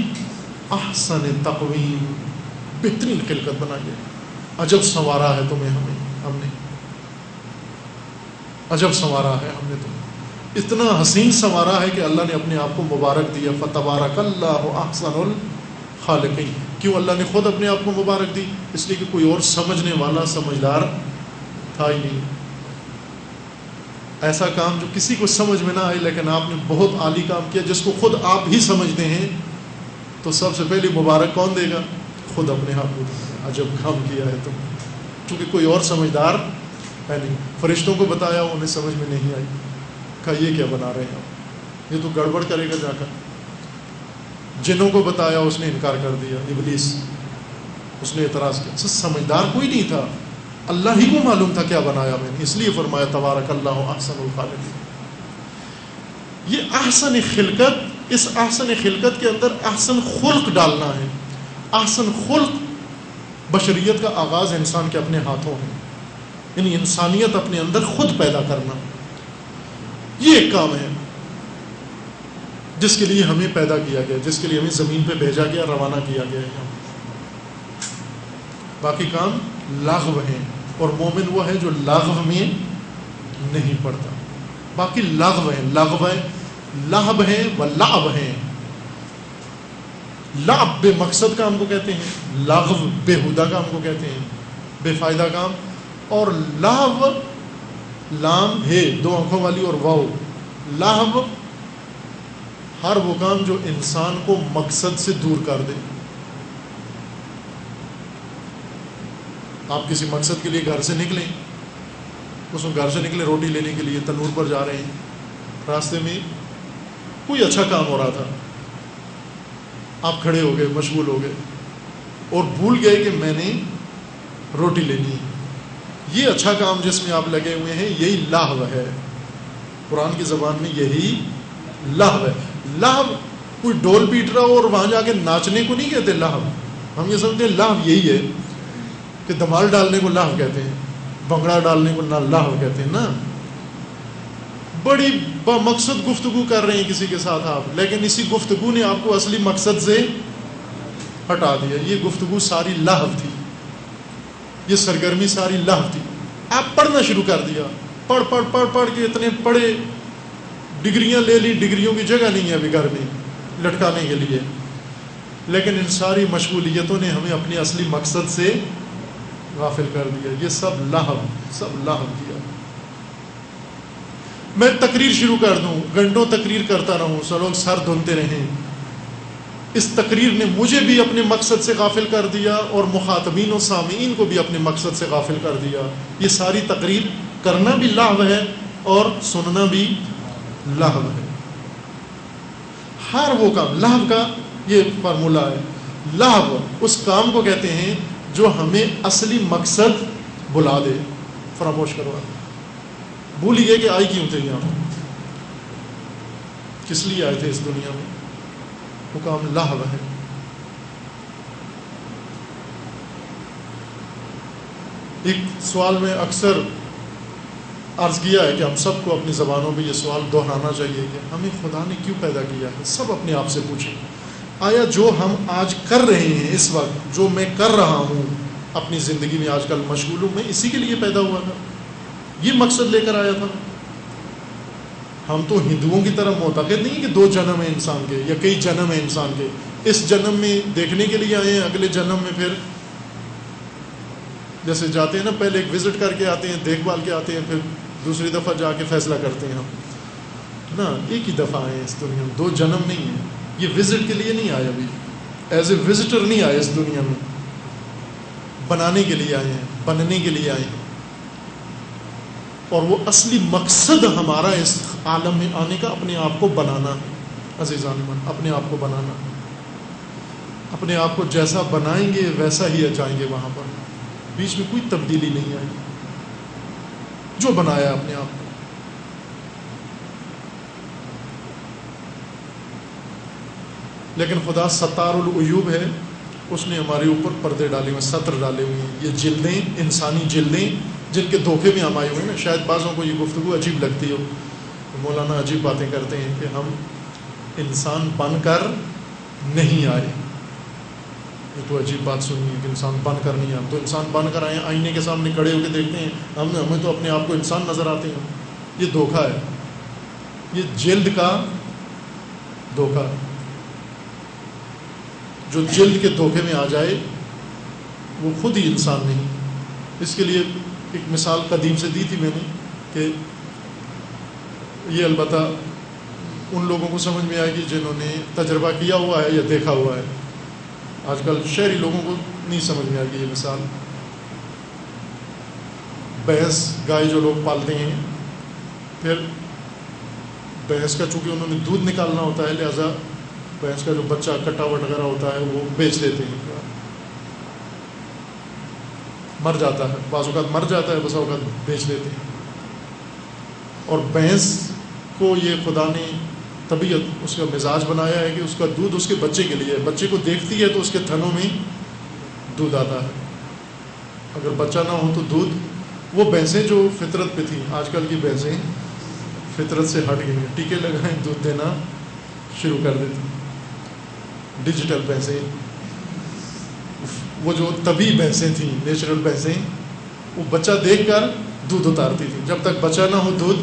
احسن تقویم، بہترین خلقت بنائی ہے. عجب سنوارا ہے تمہیں ہم نے عجب سنوارا ہے ہم نے تمہیں. اتنا حسین سنوارا ہے کہ اللہ نے اپنے آپ کو مبارک دیا. فتبارک اللہ احسن الخالقین. کیوں اللہ نے خود اپنے آپ کو مبارک دی؟ اس لیے کہ کوئی اور سمجھنے والا سمجھدار تھا ہی نہیں. ایسا کام جو کسی کو سمجھ میں نہ آئے لیکن آپ نے بہت عالی کام کیا جس کو خود آپ ہی سمجھتے ہیں تو سب سے پہلے مبارک کون دے گا؟ خود اپنے آپ کو. عجب کام کیا ہے تم نے، کیونکہ کوئی اور سمجھدار ہے نہیں. فرشتوں کو بتایا انہیں سمجھ میں نہیں آئی. کہا یہ کیا بنا رہے ہیں آپ، یہ تو گڑبڑ کرے گا جا کر. جنوں کو بتایا اس نے انکار کر دیا. ابلیس اس نے اعتراض کیا. سمجھدار کوئی نہیں تھا، اللہ ہی کو معلوم تھا کیا بنایا میں نے. اس لیے فرمایا تبارک اللہ احسن الخالقین. یہ احسن خلقت، اس احسن خلقت کے اندر احسن خلق ڈالنا ہے. احسن خلق بشریت کا آغاز انسان کے اپنے ہاتھوں ہے، یعنی انسانیت اپنے اندر خود پیدا کرنا. یہ ایک کام ہے جس کے لیے ہمیں پیدا کیا گیا، جس کے لیے ہمیں زمین پہ بھیجا گیا، روانہ کیا گیا ہے. باقی کام لغو ہیں، اور مومن وہ ہے جو لغو میں نہیں پڑتا. باقی لغو ہیں، لہب ہیں و لعب ہیں. لعب بے مقصد کام کو کہتے ہیں، لغو بے ہودہ کام کو کہتے ہیں، بے فائدہ کام. اور لہو، لام ہے دو آنکھوں والی اور واو، لہو ہر وہ کام جو انسان کو مقصد سے دور کر دے. آپ کسی مقصد کے لیے گھر سے نکلیں، اس میں گھر سے نکلے روٹی لینے کے لیے، تنور پر جا رہے ہیں، راستے میں کوئی اچھا کام ہو رہا تھا، آپ کھڑے ہو گئے، مشغول ہو گئے اور بھول گئے کہ میں نے روٹی لینی ہے. یہ اچھا کام جس میں آپ لگے ہوئے ہیں یہی لہو ہے. قرآن کی زبان میں یہی لہو ہے. لہو کوئی ڈول پیٹ رہا ہو اور وہاں جا کے ناچنے کو نہیں کہتے لہو. ہم یہ سمجھتے ہیں لہو یہی ہے کہ دھمال ڈالنے کو لہو کہتے ہیں، بھنگڑا ڈالنے کو نہ لہو کہتے ہیں. نا بڑی مقصد گفتگو کر رہے ہیں کسی کے ساتھ آپ، لیکن اسی گفتگو نے آپ کو اصلی مقصد سے ہٹا دیا. یہ گفتگو ساری لہو تھی، یہ سرگرمی ساری لہو تھی. آپ پڑھنا شروع کر دیا، پڑھ کے اتنے پڑھے، ڈگریاں لے لی، ڈگریوں کی جگہ نہیں ہے ابھی گھر میں لٹکانے کے لیے. لیکن ان ساری مشغولیتوں نے ہمیں اپنے اصلی مقصد سے غافل کر دیا. یہ سب لہو کیا. میں تقریر شروع کر دوں، گھنٹوں تقریر کرتا رہوں، سب لوگ سر دھنتے رہیں. اس تقریر نے مجھے بھی اپنے مقصد سے غافل کر دیا اور مخاطبین و سامعین کو بھی اپنے مقصد سے غافل کر دیا. یہ ساری تقریر کرنا بھی لہو ہے اور سننا بھی لہو ہے. ہر وہ کام لہو کا یہ فارمولہ ہے. لہو اس کام کو کہتے ہیں جو ہمیں اصلی مقصد بلا دے، فراموش کروا دے. بھول ہی گئے کہ آئی کیوں تھے یہاں، کس لیے آئے تھے اس دنیا میں. وہ کام لہو ہے. ایک سوال میں اکثر عرض کیا ہے کہ ہم سب کو اپنی زبانوں میں یہ سوال دہرانا چاہیے کہ ہمیں خدا نے کیوں پیدا کیا ہے. سب اپنے آپ سے پوچھیں، آیا جو ہم آج کر رہے ہیں، اس وقت جو میں کر رہا ہوں اپنی زندگی میں آج کل مشغول ہوں، میں اسی کے لیے پیدا ہوا تھا، یہ مقصد لے کر آیا تھا. ہم تو ہندوؤں کی طرح معتقد نہیں کہ 2 جنم ہیں انسان کے یا کئی جنم ہیں انسان کے. اس جنم میں دیکھنے کے لیے آئے ہیں، اگلے جنم میں پھر جیسے جاتے ہیں نا، پہلے ایک وزٹ کر کے آتے ہیں، دیکھ بھال کے آتے ہیں، پھر دوسری دفعہ جا کے فیصلہ کرتے ہیں ہم نا. ایک ہی دفعہ آئے ہیں اس دنیا میں، 2 جنم نہیں ہیں. یہ وزٹ کے لیے نہیں آئے، ابھی ایز اے وزٹر نہیں آئے اس دنیا میں، بنانے کے لیے آئے ہیں، بننے کے لیے آئے ہیں. اور وہ اصلی مقصد ہمارا اس عالم میں آنے کا اپنے آپ کو بنانا ہے. عزیزان من، اپنے آپ کو بنانا، اپنے آپ کو جیسا بنائیں گے ویسا ہی جائیں گے وہاں پر. بیچ میں کوئی تبدیلی نہیں آئی. جو بنایا اپنے آپ کو. لیکن خدا ستار العیوب ہے، اس نے ہمارے اوپر پردے ڈالے ہوئے، ستر ڈالے ہوئے ہیں. یہ جلدیں، انسانی جلدیں جن کے دھوکے میں ہم آئے ہوئے ہیں نا. شاید بعضوں کو یہ گفتگو عجیب لگتی ہو، مولانا عجیب باتیں کرتے ہیں کہ ہم انسان بن کر نہیں آئے. یہ تو عجیب بات سنی ہے کہ انسان بن کر نہیں آئے. تو انسان بن کر آئے، آئینے کے سامنے کھڑے ہو کے دیکھتے ہیں ہمیں تو اپنے آپ کو انسان نظر آتے ہیں. یہ دھوکہ ہے، یہ جلد کا دھوکہ ہے. جو جلد کے دھوکے میں آ جائے وہ خود ہی انسان نہیں. اس کے لیے ایک مثال قدیم سے دی تھی میں نے کہ یہ البتہ ان لوگوں کو سمجھ میں آئے گی جنہوں نے تجربہ کیا ہوا ہے یا دیکھا ہوا ہے. آج کل شہری لوگوں کو نہیں سمجھ میں آئے گی یہ مثال. بھینس گائے جو لوگ پالتے ہیں، پھر بھینس کا چونکہ انہوں نے دودھ نکالنا ہوتا ہے، لہذا بھینس کا جو بچہ کٹاوٹ وغیرہ ہوتا ہے وہ بیچ دیتے ہیں. مر جاتا ہے، بعض اوقات مر جاتا ہے، بعض اوقات بیچ دیتے ہیں. اور بھینس کو یہ خدا نے طبیعت، اس کا مزاج بنایا ہے کہ اس کا دودھ اس کے بچے کے لیے ہے. بچے کو دیکھتی ہے تو اس کے تھنوں میں دودھ آتا ہے. اگر بچہ نہ ہو تو دودھ. وہ بھینسیں جو فطرت پہ تھیں، آج کل کی بھینسیں فطرت سے ہٹ گئی ہیں، ٹیکے لگائیں دودھ دینا شروع کر دیتی. ڈیجیٹل بھینسیں، وہ جو طبی بھینسیں تھیں، نیچرل بھینسیں، وہ بچہ دیکھ کر دودھ اتارتی تھی. جب تک بچہ نہ ہو دودھ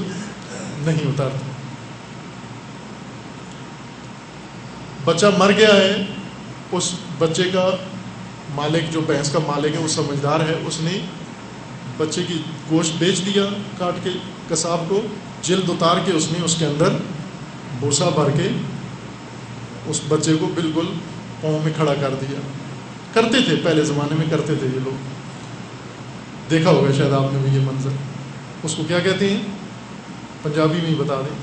نہیں اتارتی. بچہ مر گیا ہے، اس بچے کا مالک، جو بھینس کا مالک ہے وہ سمجھدار ہے، اس نے بچے کی گوشت بیچ دیا کاٹ کے قصاب کو. جلد اتار کے اس نے اس کے اندر بھوسا بھر کے اس بچے کو بالکل پاؤں میں کھڑا کر دیا. کرتے تھے پہلے زمانے میں، کرتے تھے یہ لوگ. دیکھا ہوگا شاید آپ نے بھی یہ منظر. اس کو کیا کہتے ہیں پنجابی میں ہی بتا دیں.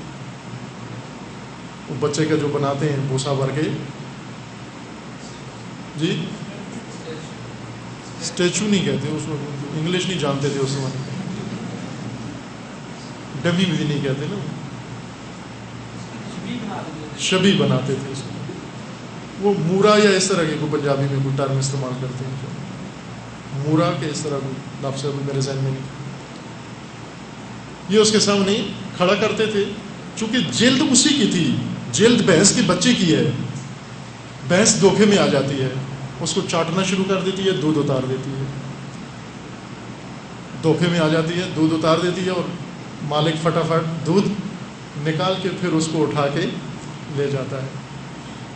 وہ بچے کا جو بناتے ہیں بھوسا بھر کے، جی اسٹیچو نہیں کہتے اس وقت، انگلش نہیں جانتے تھے اس زمانے میں. ڈمی بھی نہیں کہتے نا، شبی بناتے تھے اس کو. وہ مورا یا اس طرح کے کوئی پنجابی میں کوئی ٹرم استعمال کرتے ہیں، مورا کے اس طرح کوئی لفظ میرے ذہن میں نہیں. یہ اس کے سامنے کھڑا کرتے تھے. چونکہ جلد اسی کی تھی، جلد بھینس کے بچے کی ہے. بھینس دھوکے میں آ جاتی ہے، اس کو چاٹنا شروع کر دیتی ہے، دودھ اتار دیتی ہے. دھوکے میں آ جاتی ہے، دودھ اتار دیتی ہے، اور مالک فٹافٹ دودھ نکال کے پھر اس کو اٹھا کے لے جاتا ہے.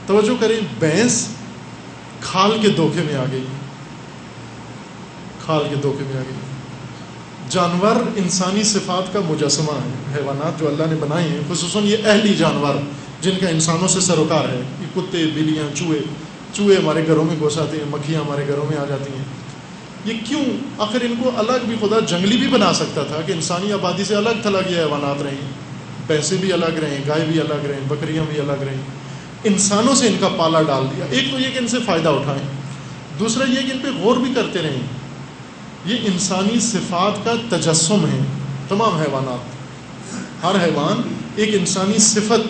توجہ کریں، بھینس کھال کے دھوکے میں آ گئی، کھال کے دھوکے میں آ گئی. جانور انسانی صفات کا مجسمہ ہے. حیوانات جو اللہ نے بنائے ہیں، خصوصاً یہ اہلی جانور جن کا انسانوں سے سروکار ہے، یہ کتے، بلیاں، چوہے ہمارے گھروں میں گھس آتے ہیں، مکھیاں ہمارے گھروں میں آ جاتی ہیں. یہ کیوں؟ آخر ان کو الگ بھی خدا جنگلی بھی بنا سکتا تھا کہ انسانی آبادی سے الگ تھلگ یہ حیوانات رہیں، بھینسیں بھی الگ رہیں، گائے بھی الگ رہیں، بکریاں بھی الگ رہیں. انسانوں سے ان کا پالا ڈال دیا. ایک تو یہ کہ ان سے فائدہ اٹھائیں، دوسرا یہ کہ ان پہ غور بھی کرتے رہیں. یہ انسانی صفات کا تجسم ہے تمام حیوانات. ہر حیوان ایک انسانی صفت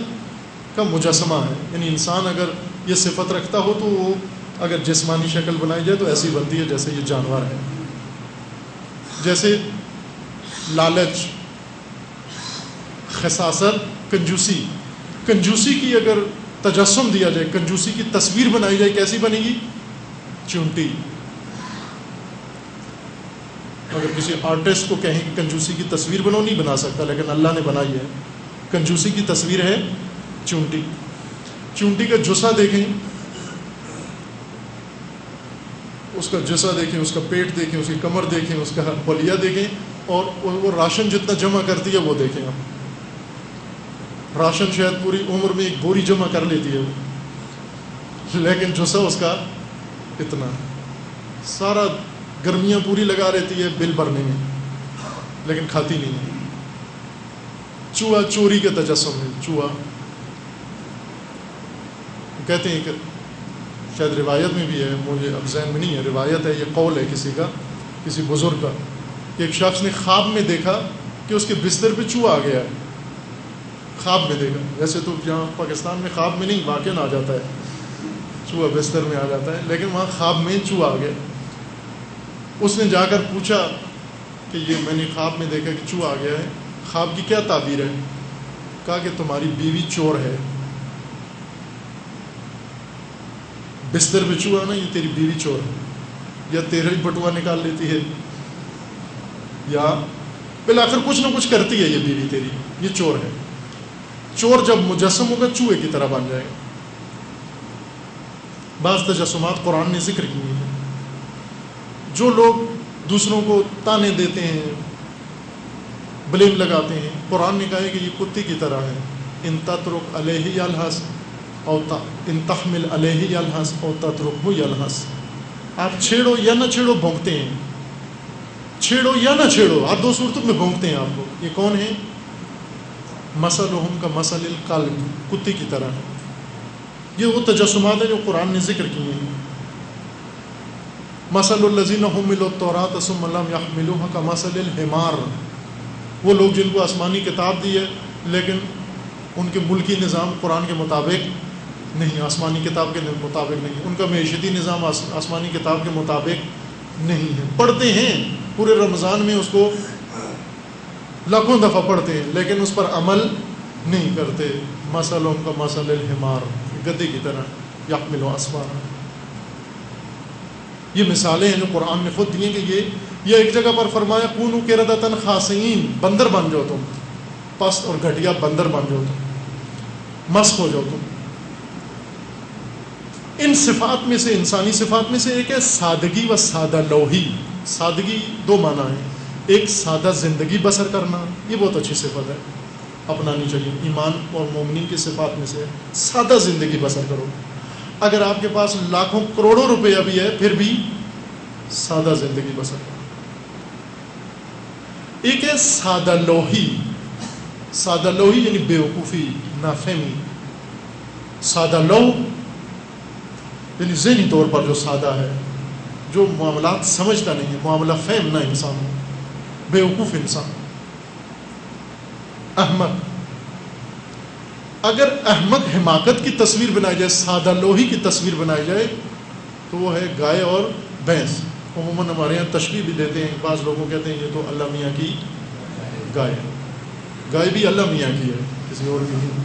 کا مجسمہ ہے. یعنی انسان اگر یہ صفت رکھتا ہو تو وہ اگر جسمانی شکل بنائی جائے تو ایسی بنتی ہے جیسے یہ جانور ہے. جیسے لالچ، خساست، کنجوسی. کنجوسی کی اگر تجسم دیا جائے، کنجوسی کی تصویر بنائی جائے، کیسی بنے گی؟ چونٹی. اگر کسی آرٹسٹ کو کہیں کہ کنجوسی کی تصویر بنو، نہیں بنا سکتا، لیکن اللہ نے بنائی ہے. کنجوسی کی تصویر ہے چونٹی. چونٹی کا جسا دیکھیں، اس کا جسا دیکھیں، اس کا پیٹ دیکھیں، اس کی کمر دیکھیں، اس کا بلیا دیکھیں، اور وہ راشن جتنا جمع کرتی ہے وہ دیکھیں آپ. راشن شاید پوری عمر میں ایک بوری جمع کر لیتی ہے وہ، لیکن جسا اس کا اتنا، سارا گرمیاں پوری لگا رہتی ہے بل بھرنے میں، لیکن کھاتی نہیں ہے. چوہا چوری کے تجسم ہے. چوہا کہتے ہیں کہ شاید روایت میں بھی ہے، مجھے اب ذہن میں نہیں ہے، روایت ہے، یہ قول ہے کسی کا، کسی بزرگ کا، کہ ایک شخص نے خواب میں دیکھا کہ اس کے بستر پہ چوہا آ گیا ہے. خواب میں دیکھا. ویسے تو یہاں پاکستان میں خواب میں نہیں، واقعہ آ جاتا ہے چوہا، بستر میں آ جاتا ہے، لیکن وہاں خواب میں چوہا آ گیا. اس نے جا کر پوچھا کہ یہ میں نے خواب میں دیکھا کہ چوہا آ گیا ہے، خواب کی کیا تعبیر ہے؟ کہا کہ تمہاری بیوی چور ہے. بستر پہ چوہا نا، یہ تیری بیوی چور ہے، یا تیرا ہی بٹوا نکال لیتی ہے، یا بالآخر کچھ نہ کچھ کرتی ہے یہ بیوی تیری، یہ چور ہے. چور جب مجسم ہوگا چوہے کی طرح بن جائے گا. بعض تجسمات قرآن نے ذکر کیے ہیں. جو لوگ دوسروں کو تانے دیتے ہیں، بلیم لگاتے ہیں، قرآن نے کہا ہے کہ یہ کتے کی طرح ہے. ان تترک علیہ یلہث او ان تحمل علیہ یلہث او تترکہ یلہث. آپ چھیڑو یا نہ چھیڑو بھونکتے ہیں، چھیڑو یا نہ چھیڑو، ہر دو صورتوں میں بھونکتے ہیں آپ کو. یہ کون ہے؟ مثلہم کمثل الکلب، کتے کی طرح ہے. یہ وہ تجسمات ہیں جو قرآن نے ذکر کیے ہیں. مثل الذین حملوا التوراۃ ثم لم یحملوها کمثل الحمار. وہ لوگ جن کو آسمانی کتاب دی ہے لیکن ان کے ملکی نظام قرآن کے مطابق نہیں، آسمانی کتاب کے مطابق نہیں، ان کا معیشتی نظام آسمانی کتاب کے مطابق نہیں ہے. پڑھتے ہیں پورے رمضان میں اس کو لاکھوں دفعہ پڑھتے ہیں لیکن اس پر عمل نہیں کرتے. مثلہم کمثل الحمار، گدھے کی طرح، یحمل اسفارا. یہ مثالیں ہیں جو قرآن نے خود دی ہیں کہ یہ ایک جگہ پر فرمایا کونوا قردۃ خاسئین، بندر بن جاؤ تم، پست اور گھٹیا بندر بن جاؤ تم، مسخ ہو جاؤ تم. ان صفات میں سے، انسانی صفات میں سے ایک ہے سادگی و سادہ لوحی. سادگی دو معنی ہیں، ایک سادہ زندگی بسر کرنا، یہ بہت اچھی صفت ہے، اپنانی چاہیے. ایمان اور مومنین کی صفات میں سے سادہ زندگی بسر کرو. اگر آپ کے پاس لاکھوں کروڑوں روپیہ بھی ہے پھر بھی سادہ زندگی بسر کرو. ایک ہے سادہ لوحی. سادہ لوحی یعنی بیوقوفی، نافہمی. سادہ لوح یعنی ذہنی طور پر جو سادہ ہے، جو معاملات سمجھتا نہیں ہے، معاملہ فہم نہ انسان ہو، بیوقوف انسان. احمق. اگر احمق حماقت کی تصویر بنائی جائے، سادہ لوحی کی تصویر بنائی جائے تو وہ ہے گائے اور بھینس. عموماً ہمارے یہاں تشبیہ بھی دیتے ہیں، بعض لوگوں کہتے ہیں یہ تو اللہ میاں کی گائے ہے. گائے بھی اللہ میاں کی ہے، کسی اور کی نہیں.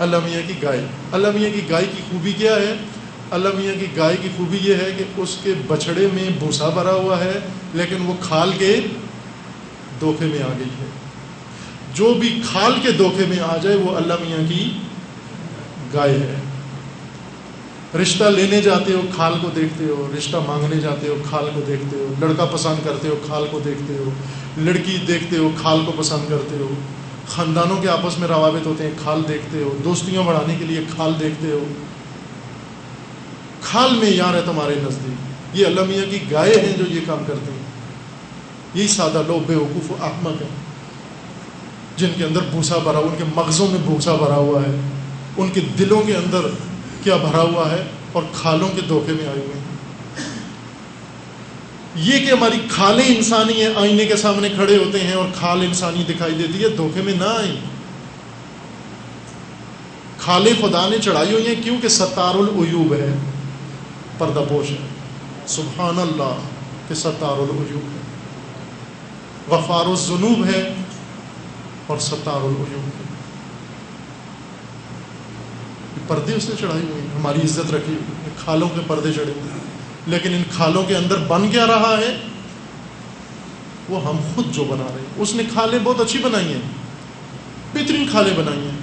اللہ میاں کی گائے. اللہ میاں کی گائے کی خوبی کیا ہے؟ اللہ میاں کی گائے کی خوبی یہ ہے کہ اس کے بچھڑے میں بھوسا بھرا ہوا ہے لیکن وہ کھال کے دھوکے میں آ گئی ہے. جو بھی کھال کے دھوکے میں آ جائے وہ اللہ میاں کی گائے ہے. رشتہ لینے جاتے ہو کھال کو دیکھتے ہو، رشتہ مانگنے جاتے ہو کھال کو دیکھتے ہو، لڑکا پسند کرتے ہو کھال کو دیکھتے ہو، لڑکی دیکھتے ہو کھال کو پسند کرتے ہو، خاندانوں کے آپس میں روابط ہوتے ہیں کھال دیکھتے ہو، دوستیاں بڑھانے کے لیے کھال دیکھتے ہو. کھال میں یار ہے تمہارے نزدیک. یہ اللہ میاں کی گائے ہیں جو یہ کام کرتے ہیں. یہی سادہ لوگ بیوقوف و احمق ہیں جن کے اندر بھوسا بھرا، ان کے مغزوں میں بھوسا بھرا ہوا ہے، ان کے دلوں کے اندر کیا بھرا ہوا ہے، اور کھالوں کے دھوکے میں آئے ہوئے ہیں. یہ کہ ہماری کھالیں انسانی ہیں، آئینے کے سامنے کھڑے ہوتے ہیں اور کھال انسانی دکھائی دیتی ہے، دھوکے میں نہ آئیں. کھالیں خدا نے چڑھائی ہوئی ہیں کیونکہ ستار العیوب ہے، پردہ پوش ہے. سبحان اللہ کہ ستار العیوب ہے، غفار الذنوب ہے اور ستار العیوب ہے. پردے اس نے چڑھائی ہوئی، ہماری عزت رکھی ہوئی، کھالوں کے پردے چڑھے ہوئے. لیکن ان کھالوں کے اندر بن کیا رہا ہے وہ ہم خود جو بنا رہے ہیں. اس نے کھالیں بہت اچھی بنائی ہیں، بہترین کھالیں بنائی ہیں.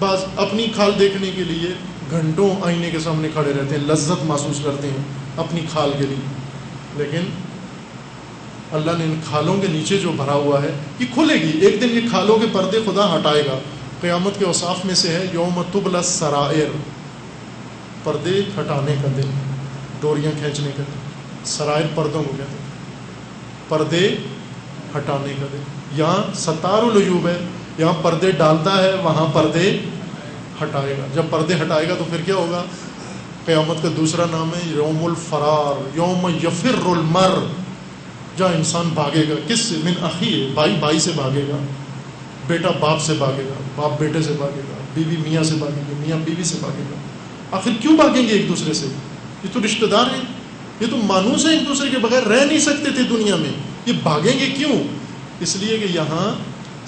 بعض اپنی کھال دیکھنے کے لیے گھنٹوں آئینے کے سامنے کھڑے رہتے ہیں، لذت محسوس کرتے ہیں اپنی کھال کے لیے. لیکن اللہ نے ان کھالوں کے نیچے جو بھرا ہوا ہے یہ کھلے گی ایک دن. یہ کھالوں کے پردے خدا ہٹائے گا. قیامت کے اوصاف میں سے ہے یوم تبلی السرائر، پردے ہٹانے کا دن، ڈوریاں کھینچنے کا دن. سرائر پردوں کو کہتے ہیں، پردے ہٹانے کا دن. یہاں ستار العیوب ہے, یہاں پردے ڈالتا ہے, وہاں پردے ہٹائے گا. جب پردے ہٹائے گا تو پھر کیا ہوگا؟ قیامت کا دوسرا نام ہے یوم الفرار, یوم یفر المر, جہاں انسان بھاگے گا. کس سے؟ من اخی, بھائی بھائی سے بھاگے گا, بیٹا باپ سے بھاگے گا, باپ بیٹے سے بھاگے گا, بیوی میاں سے بھاگے گی, میاں بیوی سے بھاگے گا. آخر کیوں بھاگیں گے ایک دوسرے سے؟ یہ تو رشتہ دار ہیں, یہ تو مانوس ہیں, ایک دوسرے کے بغیر رہ نہیں سکتے تھے دنیا میں. یہ بھاگیں گے کیوں؟ اس لیے کہ یہاں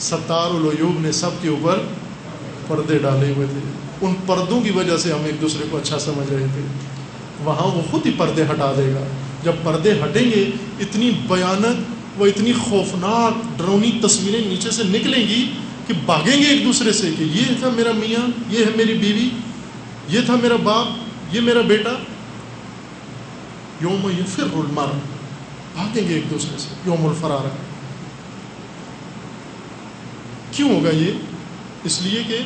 ستار العیوب نے سب کے اوپر پردے ڈالے ہوئے تھے. ان پردوں کی وجہ سے ہم ایک دوسرے کو اچھا سمجھ رہے تھے. وہاں وہ خود ہی پردے ہٹا دے گا. جب پردے ہٹیں گے, اتنی بھیانک و اتنی خوفناک ڈرونی تصویریں نیچے سے نکلیں گی کہ بھاگیں گے ایک دوسرے سے کہ یہ تھا میرا میاں, یہ ہے میری بیوی, یہ تھا میرا باپ, یہ میرا بیٹا. یوم یفر المر, بھاگیں گے ایک دوسرے سے. یوم الفرار. کیوں ہوگا یہ؟ اس لیے کہ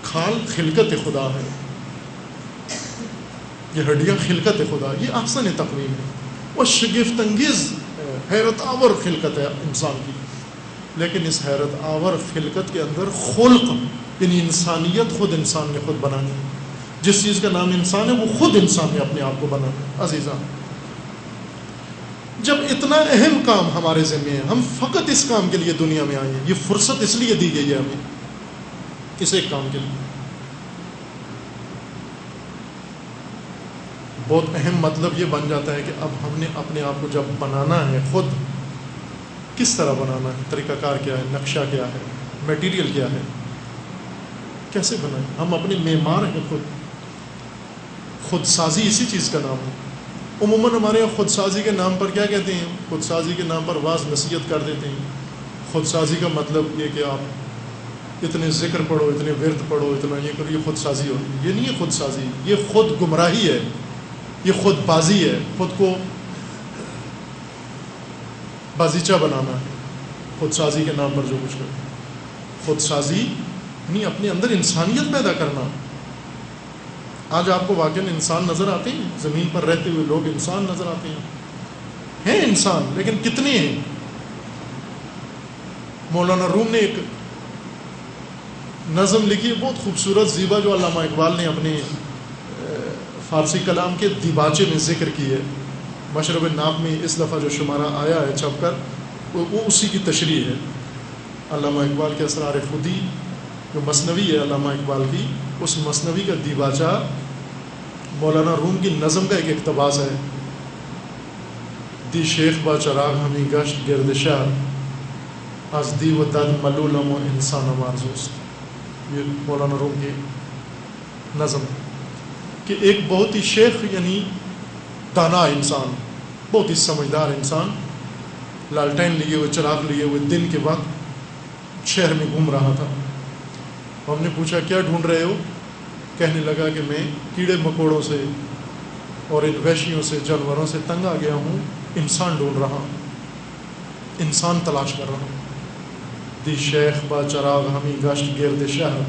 کھال خلقت خدا ہے, یہ ہڈیاں خلقت خدا, یہ احسن تقویم ہے اور شگفت انگیز حیرت آور خلقت ہے انسان کی. لیکن اس حیرت آور خلقت کے اندر خلق یعنی انسانیت خود انسان نے خود بنانی ہے. جس چیز کا نام انسان ہے وہ خود انسان نے اپنے آپ کو بنانا ہے. عزیزان, جب اتنا اہم کام ہمارے ذمہ ہے, ہم فقط اس کام کے لیے دنیا میں آئے ہیں, یہ فرصت اس لیے دی گئی ہے ہمیں اس ایک کام کے لیے. بہت اہم مطلب یہ بن جاتا ہے کہ اب ہم نے اپنے آپ کو جب بنانا ہے, خود کس طرح بنانا ہے, طریقہ کار کیا ہے, نقشہ کیا ہے, میٹیریل کیا ہے, کیسے بنائیں. ہم اپنے معمار ہیں خود سازی اسی چیز کا نام ہے. عموماً ہمارے یہاں خود سازی کے نام پر کیا کہتے ہیں؟ خود سازی کے نام پر واعظ نصیحت کر دیتے ہیں. خود سازی کا مطلب یہ کہ آپ اتنے ذکر پڑھو, اتنے ورد پڑھو, اتنا یہ کرو, یہ خود سازی ہوتی ہے. یہ نہیں ہے خود سازی, یہ خود گمراہی ہے, یہ خود بازی ہے, خود کو بازیچہ بنانا ہے. خود سازی کے نام پر جو کچھ کرتے ہیں, خود سازی یعنی اپنے اندر انسانیت پیدا کرنا. آج آپ کو واقعاً انسان نظر آتے ہیں, زمین پر رہتے ہوئے لوگ انسان نظر آتے ہیں انسان, لیکن کتنے ہیں؟ مولانا روم نے ایک نظم لکھی ہے بہت خوبصورت زیبا, جو علامہ اقبال نے اپنے فارسی کلام کے دیباچے میں ذکر کی ہے. مشرب ناب میں اس دفعہ جو شمارہ آیا ہے چھپ کر, وہ اسی کی تشریح ہے. علامہ اقبال کے اسرار خودی جو مثنوی ہے علامہ اقبال کی, اس مثنوی کا دیباچہ مولانا روم کی نظم کا ایک اقتباس ہے. دی شیخ با چراغ ہمیں گشت گردشہ, از دی و دد ملولم و انسان مارزوست. یہ مولانا روم کی نظم کہ ایک بہت ہی شیخ یعنی دانا انسان, بہت ہی سمجھدار انسان, لالٹین لیے ہوئے, چراغ لیے ہوئے دن کے وقت شہر میں گھوم رہا تھا. ہم نے پوچھا کیا ڈھونڈ رہے ہو؟ کہنے لگا کہ میں کیڑے مکوڑوں سے اور ان وحشیوں سے, جانوروں سے تنگ آ گیا ہوں, انسان ڈھونڈ رہا ہوں, انسان تلاش کر رہا ہوں. دی شیخ با چراغ ہمیں گشت گرد شہر,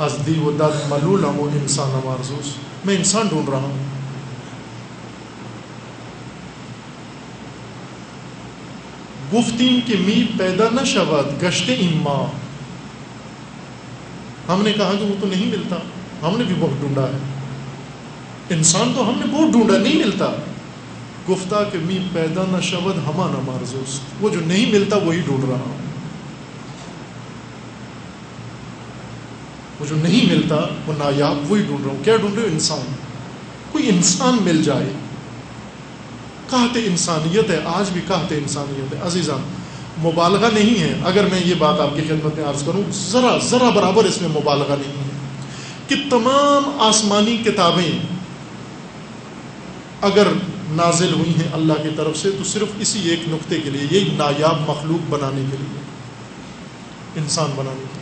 از دی و دد ملولم و انسان مارزوس. میں انسان ڈھونڈ رہا ہوں. گفتیم کہ می پیدا نہ شود گشت ایما. ہم نے کہا کہ وہ تو نہیں ملتا, ہم نے بھی بہت ڈھونڈا ہے, انسان تو ہم نے بہت ڈھونڈا, نہیں ملتا. گفتہ کہ می پیدا نہ شود ہما نہ مارزوس. وہ جو نہیں ملتا وہی ڈھونڈ رہا ہوں, وہ جو نہیں ملتا وہ نایاب وہی ڈھونڈ رہا ہوں. کیا ڈھونڈ رہے ہو؟ انسان. کوئی انسان مل جائے. قحط انسانیت ہے, آج بھی قحط انسانیت ہے. عزیزان, مبالغہ نہیں ہے اگر میں یہ بات آپ کی خدمت میں عرض کروں, ذرا برابر اس میں مبالغہ نہیں ہے کہ تمام آسمانی کتابیں اگر نازل ہوئی ہیں اللہ کی طرف سے تو صرف اسی ایک نقطے کے لیے, یہ نایاب مخلوق بنانے کے لیے, انسان بنانے کے لیے.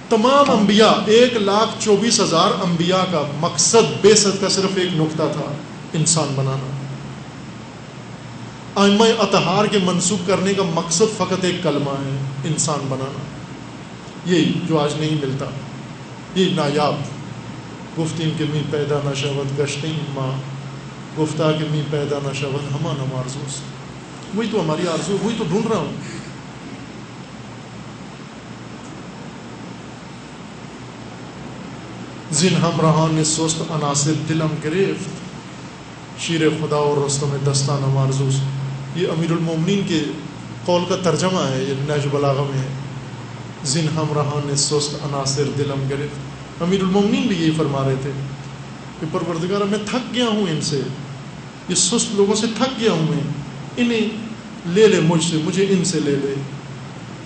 تمام انبیاء 1,24,000 انبیاء کا مقصد بعثت کا صرف ایک نقطہ تھا, انسان بنانا. ائمہ اطہار کے منسوب کرنے کا مقصد فقط ایک کلمہ ہے, انسان بنانا. یہی جو آج نہیں ملتا, یہ نایاب. گفتیم کہ می پیدا نہ شود گشتیں ماں, گفتہ کہ می پیدا نہ شود ہما نہ مارزوس. وہی تو ہماری آرزو ہے، وہی تو ڈھونڈ رہا ہوں. زن ہمراہان سست عناصر دلم گرفت، شیر خدا اور رستم دستان مارزوز. یہ امیر المومنین کے قول کا ترجمہ ہے، یہ نہج بلاغہ میں ہے. زن ہمراہان سست عناصر دلم گرفت. امیر المومنین بھی یہی فرما رہے تھے کہ پروردگار میں تھک گیا ہوں ان سے، یہ سست لوگوں سے تھک گیا ہوں میں، انہیں لے لے مجھ سے، مجھے ان سے لے لے.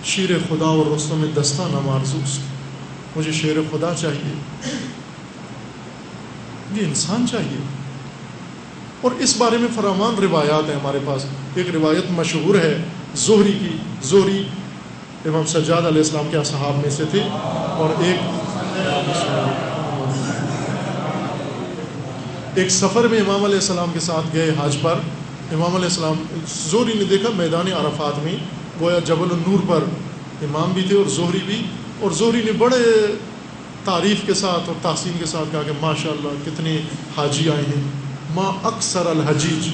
شیر خدا اور رستم دستان مارزوز. مجھے شیر خدا چاہیے، یہ انسان چاہیے. اور اس بارے میں فراوان روایات ہیں ہمارے پاس. ایک روایت مشہور ہے زہری کی. زہری امام سجاد علیہ السلام کے اصحاب میں سے تھے، اور ایک سفر میں امام علیہ السلام کے ساتھ گئے حج پر. امام علیہ السلام، زہری نے دیکھا میدان عرفات میں گویا جبل النور پر امام بھی تھے اور زہری بھی، اور زہری نے بڑے تعریف کے ساتھ اور تحسین کے ساتھ کہا کہ ماشاءاللہ کتنے حاجی آئے ہیں. ما اکثر الحجیج.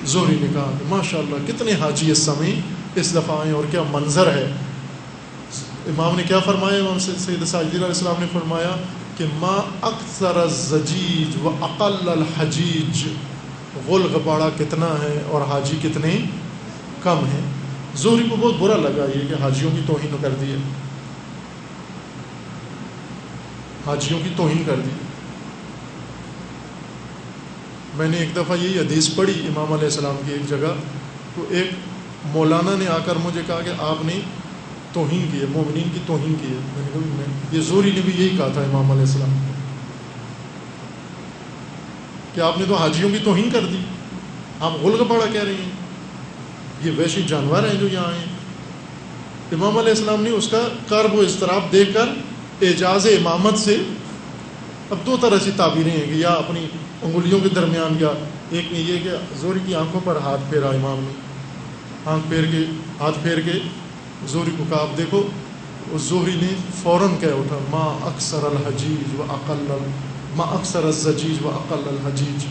زہری نے کہا کہ ماشاءاللہ کتنے حاجی اس سمے اس دفعہ آئے اور کیا منظر ہے. امام نے کیا فرمایا؟ امام سید ساجدین علیہ السلام نے فرمایا کہ ما اکثر الزجیج و اقل الحجیج. غل غبارہ کتنا ہے اور حاجی کتنے کم ہیں. زہری کو بہت برا لگا یہ کہ حاجیوں کی توہین کر دی ہے، حاجیوں کی توہین کر دی. میں نے ایک دفعہ یہی حدیث پڑھی امام علیہ السلام کی ایک جگہ، تو ایک مولانا نے آ کر مجھے کہا کہ آپ نے توہین کی ہے، مومنین کی توہین کی ہے. میں نے کہا یہ زہری نے بھی یہی کہا تھا امام علیہ السلام کہ آپ نے تو حاجیوں کی توہین کر دی، آپ غل غبارہ کہہ رہے ہیں، یہ وحشی جانور ہیں جو یہاں ہیں. امام علیہ السلام نے اس کا کرب و اضطراب دیکھ کر اعجاز امامت سے، اب دو طرح سے تعبیریں ہیں کہ یا اپنی انگلیوں کے درمیان، یا ایک یہ کہ زہری کی آنکھوں پر ہاتھ پھیرا امام نے، ہاتھ پھیر کے زہری کو کہا اب دیکھو. زہری نے فوراً کہہ اٹھا ما اکثر الحجیج و اقل ما اکثر الزجیج و اقل الحجیج،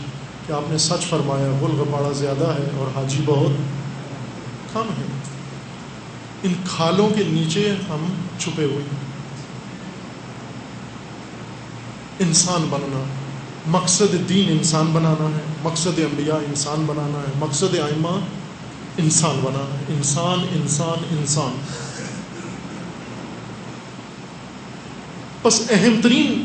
کہ آپ نے سچ فرمایا، غل غبارہ زیادہ ہے اور حاجی بہت کم ہے. ان کھالوں کے نیچے ہم چھپے ہوئے ہیں. انسان بننا، مقصد دین انسان بنانا ہے، مقصد انبیاء انسان بنانا ہے، مقصد ائمہ انسان بنانا ہے. انسان انسان انسان. بس اہم ترین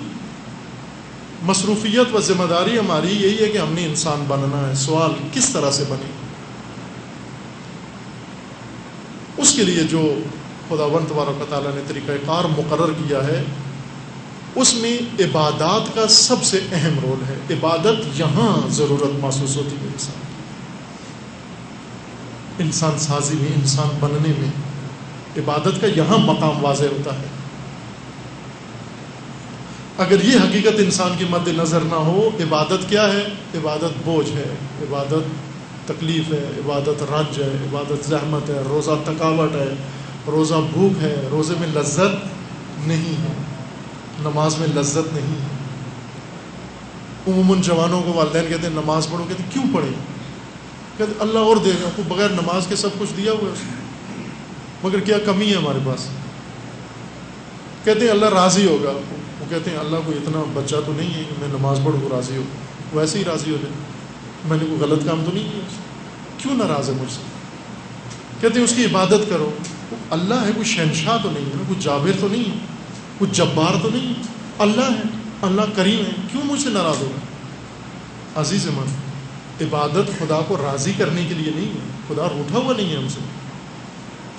مصروفیت و ذمہ داری ہماری یہی ہے کہ ہم نے انسان بننا ہے. سوال کس طرح سے بنے؟ اس کے لیے جو خداوند تبارک و تعالیٰ نے طریقہ کار مقرر کیا ہے، اس میں عبادات کا سب سے اہم رول ہے. عبادت یہاں ضرورت محسوس ہوتی ہے انسان سازی میں، انسان بننے میں. عبادت کا یہاں مقام واضح ہوتا ہے. اگر یہ حقیقت انسان کے مد نظر نہ ہو، عبادت کیا ہے؟ عبادت بوجھ ہے، عبادت تکلیف ہے، عبادت رنج ہے، عبادت زحمت ہے، روزہ تھکاوٹ ہے، روزہ بھوک ہے، روزے میں لذت نہیں ہے، نماز میں لذت نہیں ہے. عموماً جوانوں کو والدین کہتے ہیں نماز پڑھو، کہتے ہیں کیوں پڑھیں؟ کہتے ہیں اللہ اور دے گا، کو بغیر نماز کے سب کچھ دیا ہوا ہے اس نے، مگر کیا کمی ہے ہمارے پاس؟ کہتے ہیں اللہ راضی ہوگا. وہ کہتے ہیں اللہ کو اتنا بچہ تو نہیں ہے کہ میں نماز پڑھوں کو راضی ہو، وہ ایسے ہی راضی ہو جائے، میں نے کوئی غلط کام تو نہیں کیا، کیوں ناراض ہے مجھ سے؟ کہتے ہیں اس کی عبادت کرو. اللہ ہے، کوئی شہنشاہ تو نہیں ہے نا، کوئی جابر تو نہیں ہے، کوئی جبار تو نہیں ہے، اللہ ہے، اللہ کریم ہے، کیوں مجھ سے ناراض ہوگا؟ عزیز من، عبادت خدا کو راضی کرنے کے لیے نہیں ہے، خدا روٹھا ہوا نہیں ہے ہم سے.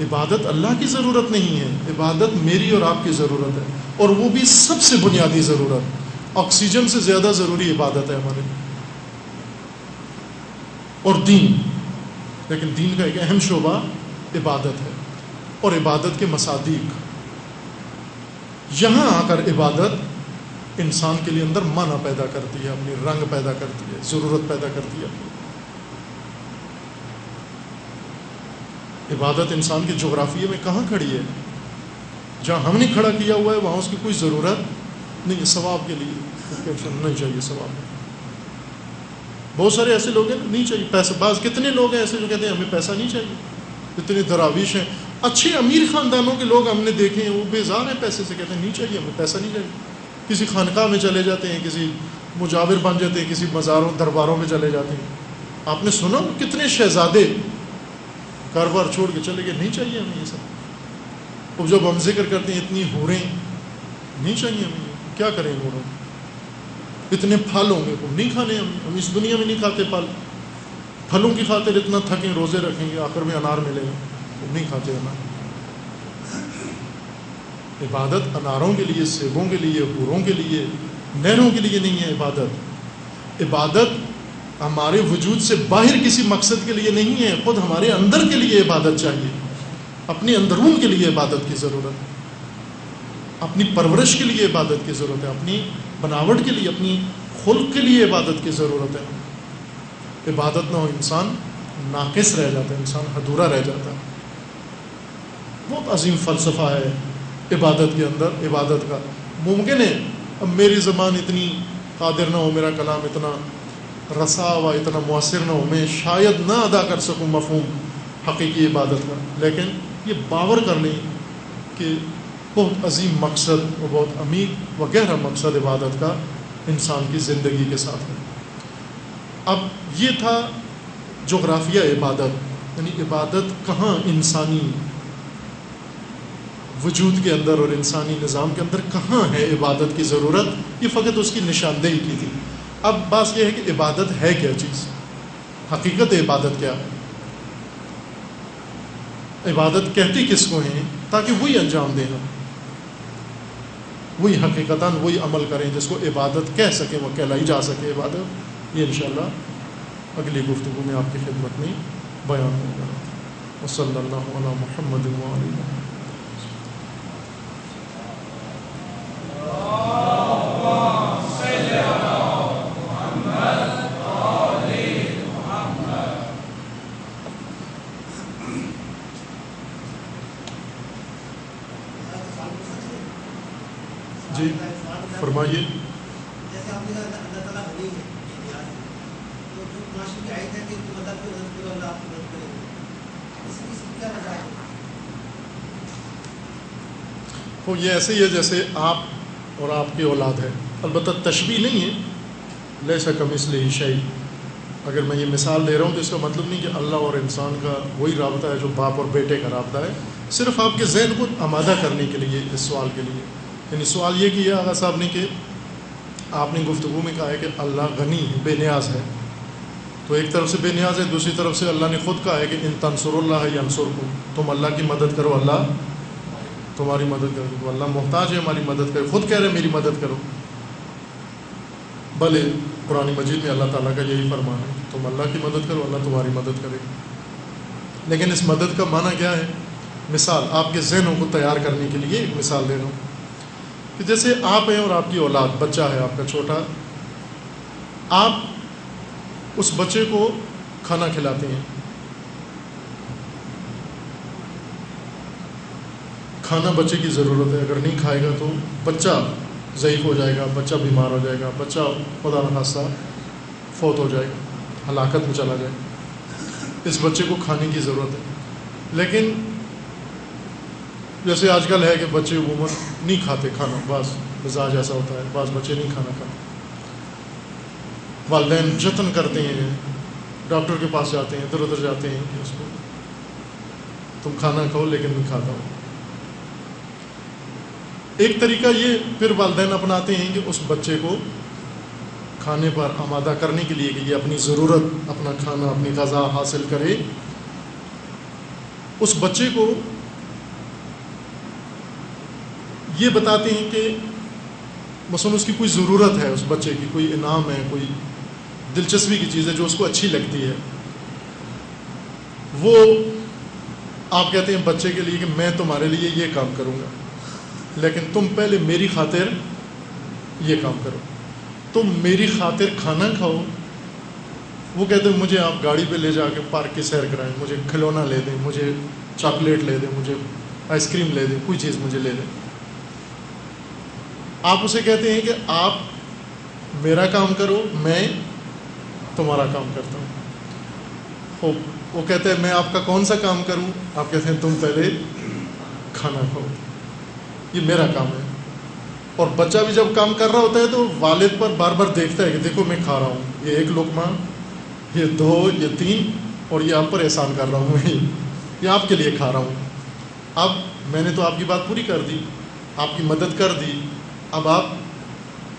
عبادت اللہ کی ضرورت نہیں ہے، عبادت میری اور آپ کی ضرورت ہے، اور وہ بھی سب سے بنیادی ضرورت. آکسیجن سے زیادہ ضروری عبادت ہے ہمارے لیے. اور دین، لیکن دین کا ایک اہم شعبہ عبادت ہے، اور عبادت کے مصادیق. یہاں آ کر عبادت انسان کے لیے اندر معنی پیدا کرتی ہے، اپنی رنگ پیدا کرتی ہے، ضرورت پیدا کرتی ہے. عبادت انسان کے جغرافیے میں کہاں کھڑی ہے؟ جہاں ہم نے کھڑا کیا ہوا ہے وہاں اس کی کوئی ضرورت نہیں ہے. ثواب کے لیے نہیں چاہیے ثواب. بہت سارے ایسے لوگ ہیں نہیں چاہیے پیسہ. بعض کتنے لوگ ہیں ایسے جو کہتے ہیں ہمیں پیسہ نہیں چاہیے. اتنے دراویش ہیں, اچھے امیر خاندانوں کے لوگ ہم نے دیکھے ہیں, وہ بیزار ہیں پیسے سے, کہتے ہیں نہیں چاہیے ہمیں پیسہ نہیں چاہیے. کسی خانقاہ میں چلے جاتے ہیں, کسی مجاور بن جاتے ہیں, کسی مزاروں درباروں میں چلے جاتے ہیں. آپ نے سنا کتنے شہزادے کاروبار چھوڑ کے چلے گئے, نہیں چاہیے ہمیں یہ سب. اب جب ہم ذکر کرتے ہیں اتنی حوریں, نہیں چاہیے ہمیں, کیا کریں حوروں, اتنے پھل ہوں گے نہیں کھانے, ہم اس دنیا میں نہیں کھاتے پھل. پھلوں کی خاطر اتنا تھکیں, روزے رکھیں گے, آخر میں انار ملے گا, نہیں کھاتے انار. عبادت اناروں کے لیے, سیبوں کے لیے, حوروں کے لیے, نہروں کے لیے نہیں ہے عبادت. عبادت ہمارے وجود سے باہر کسی مقصد کے لیے نہیں ہے, خود ہمارے اندر کے لیے عبادت چاہیے. اپنی اندرون کے لیے عبادت کی ضرورت ہے, اپنی پرورش کے لیے عبادت کی ضرورت ہے, اپنی بناوٹ کے لیے, اپنی خلق کے لیے عبادت کی ضرورت ہے. عبادت نہ ہو انسان ناقص رہ جاتا ہے, انسان ادھورا رہ جاتا ہے. بہت عظیم فلسفہ ہے عبادت کے اندر. عبادت کا ممکن ہے اب میری زبان اتنی قادر نہ ہو, میرا کلام اتنا رسا و اتنا مؤثر نہ ہو, میں شاید نہ ادا کر سکوں مفہوم حقیقی عبادت کا, لیکن یہ باور کر لیں کہ بہت عظیم مقصد اور بہت عمیق و گہرا مقصد عبادت کا انسان کی زندگی کے ساتھ ہے. اب یہ تھا جغرافیہ عبادت, یعنی عبادت کہاں انسانی وجود کے اندر اور انسانی نظام کے اندر کہاں ہے عبادت کی ضرورت, یہ فقط اس کی نشاندہی کی تھی. اب بات یہ ہے کہ عبادت ہے کیا چیز, حقیقت عبادت کیا ہے, عبادت کہتے کس کو ہیں, تاکہ وہی انجام دیں, ہم وہی حقیقتاً وہی عمل کریں جس کو عبادت کہہ سکیں, وہ کہلائی جا سکے عبادت. یہ انشاءاللہ اگلی گفتگو میں آپ کی خدمت میں بیان ہوگا. وصلی اللہ علی محمد وعلی محمد. جی فرمائیے. جیسے آپ نے کہا اللہ تعالیٰ غنی ہے, تو جو معاشرے کی آیت ہے کہ مدد کو مدد کرو, اللہ آپ کی مدد کرے گا, اس کی کیا وجہ ہے؟ وہ یہ ایسے ہی ہے جیسے آپ اور آپ کی اولاد ہے, البتہ تشبیہ نہیں ہے, لیسا کمثلہ شیء. اگر میں یہ مثال دے رہا ہوں تو اس کا مطلب نہیں کہ اللہ اور انسان کا وہی رابطہ ہے جو باپ اور بیٹے کا رابطہ ہے, صرف آپ کے ذہن کو آمادہ کرنے کے لیے اس سوال کے لیے. یعنی سوال یہ کیا آغا صاحب نے کہ آپ نے گفتگو میں کہا ہے کہ اللہ غنی ہے, بے نیاز ہے, تو ایک طرف سے بے نیاز ہے, دوسری طرف سے اللہ نے خود کہا ہے کہ ان تنصروا اللہ ینصرکم, تم اللہ کی مدد کرو اللہ تمہاری مدد کرے. تو اللہ محتاج ہے ہماری مدد کرے, خود کہہ رہے میری مدد کرو. بھلے قرآن مجید میں اللہ تعالیٰ کا یہی فرمان ہے, تم اللہ کی مدد کرو اللہ تمہاری مدد کرے. لیکن اس مدد کا معنی کیا ہے؟ مثال آپ کے ذہنوں کو تیار کرنے کے لیے ایک مثال دے رہا ہوں کہ جیسے آپ ہیں اور آپ کی اولاد, بچہ ہے آپ کا چھوٹا, آپ اس بچے کو کھانا کھلاتے ہیں, کھانا بچے کی ضرورت ہے, اگر نہیں کھائے گا تو بچہ ضعیف ہو جائے گا, بچہ بیمار ہو جائے گا, بچہ خدا نخواستہ فوت ہو جائے گا, ہلاکت میں چلا جائے گا. اس بچے کو کھانے کی ضرورت ہے. لیکن جیسے آج کل ہے کہ بچے عموماً نہیں کھاتے کھانا, بعض مزاج ایسا ہوتا ہے, بعض بچے نہیں کھانا کھاتے. والدین جتن کرتے ہیں, ڈاکٹر کے پاس جاتے ہیں, ادھر ادھر جاتے ہیں کہ اس کو تم کھانا کھاؤ لیکن نہیں کھاتا ہو. ایک طریقہ یہ پھر والدین اپناتے ہیں کہ اس بچے کو کھانے پر آمادہ کرنے کے لیے کہ یہ اپنی ضرورت, اپنا کھانا, اپنی غذا حاصل کرے, اس بچے کو یہ بتاتے ہیں کہ مثلاً اس کی کوئی ضرورت ہے, اس بچے کی کوئی انعام ہے, کوئی دلچسپی کی چیز ہے جو اس کو اچھی لگتی ہے, وہ آپ کہتے ہیں بچے کے لیے کہ میں تمہارے لیے یہ کام کروں گا, لیکن تم پہلے میری خاطر یہ کام کرو, تم میری خاطر کھانا کھاؤ. وہ کہتے ہیں مجھے آپ گاڑی پہ لے جا کے پارک کی سیر کرائیں, مجھے کھلونا لے دیں, مجھے چاکلیٹ لے دیں, مجھے آئس کریم لے دیں, کوئی چیز مجھے لے دیں. آپ اسے کہتے ہیں کہ آپ میرا کام کرو, میں تمہارا کام کرتا ہوں. وہ کہتے ہیں میں آپ کا کون سا کام کروں؟ آپ کہتے ہیں تم پہلے کھانا کھاؤ، یہ میرا کام ہے. اور بچہ بھی جب کام کر رہا ہوتا ہے تو والد پر بار بار دیکھتا ہے کہ دیکھو میں کھا رہا ہوں، یہ 1 لقمہ، یہ 2، یہ 3، اور یہ آپ پر احسان کر رہا ہوں، یہ آپ کے لیے کھا رہا ہوں. اب میں نے تو آپ کی بات پوری کر دی، آپ کی مدد کر دی، اب آپ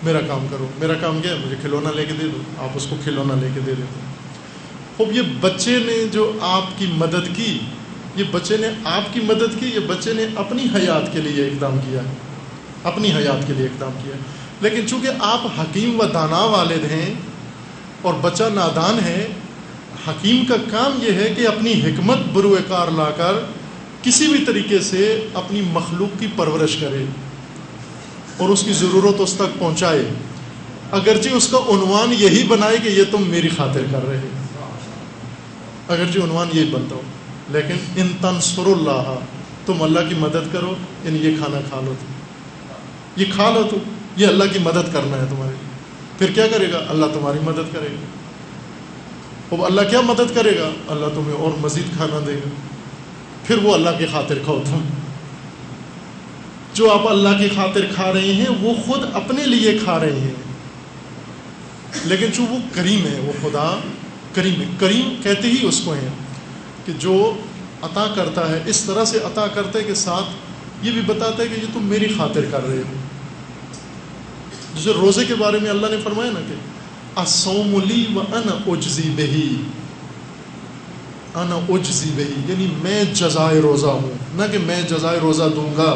میرا کام کرو. میرا کام کیا ہے؟ مجھے کھلونا لے کے دے دو. آپ اس کو کھلونا لے کے دے دیتے. خوب، یہ بچے نے جو آپ کی مدد کی، یہ بچے نے آپ کی مدد کی، یہ بچے نے اپنی حیات کے لیے اقدام کیا ہے، اپنی حیات کے لیے اقدام کیا ہے. لیکن چونکہ آپ حکیم و دانا والد ہیں اور بچہ نادان ہے، حکیم کا کام یہ ہے کہ اپنی حکمت بروئے کار لا کر کسی بھی طریقے سے اپنی مخلوق کی پرورش کرے اور اس کی ضرورت اس تک پہنچائے، اگرچہ اس کا عنوان یہی بنائے کہ یہ تم میری خاطر کر رہے ہو، اگرچہ عنوان یہی بنتا ہو. لیکن ان تنصر اللہ، تم اللہ کی مدد کرو، یعنی یہ کھانا کھا لو، تم یہ کھا لو، تو یہ اللہ کی مدد کرنا ہے تمہاری. پھر کیا کرے گا؟ اللہ تمہاری مدد کرے گا. اب اللہ کیا مدد کرے گا؟ اللہ تمہیں اور مزید کھانا دے گا. پھر وہ اللہ کی خاطر کھاؤ. تم جو آپ اللہ کی خاطر کھا رہے ہیں وہ خود اپنے لیے کھا رہے ہیں، لیکن جو وہ کریم ہے، وہ خدا کریم ہے. کریم کہتے ہی اس کو ہیں کہ جو عطا کرتا ہے اس طرح سے عطا کرتا ہے کہ ساتھ یہ بھی بتاتا ہے کہ یہ تم میری خاطر کر رہے ہو. جیسے روزے کے بارے میں اللہ نے فرمایا نا کہ الصوم لی وانا اجزی بہی، انا اجزی بہی، یعنی میں جزائے روزہ ہوں، نہ کہ میں جزائے روزہ دوں گا،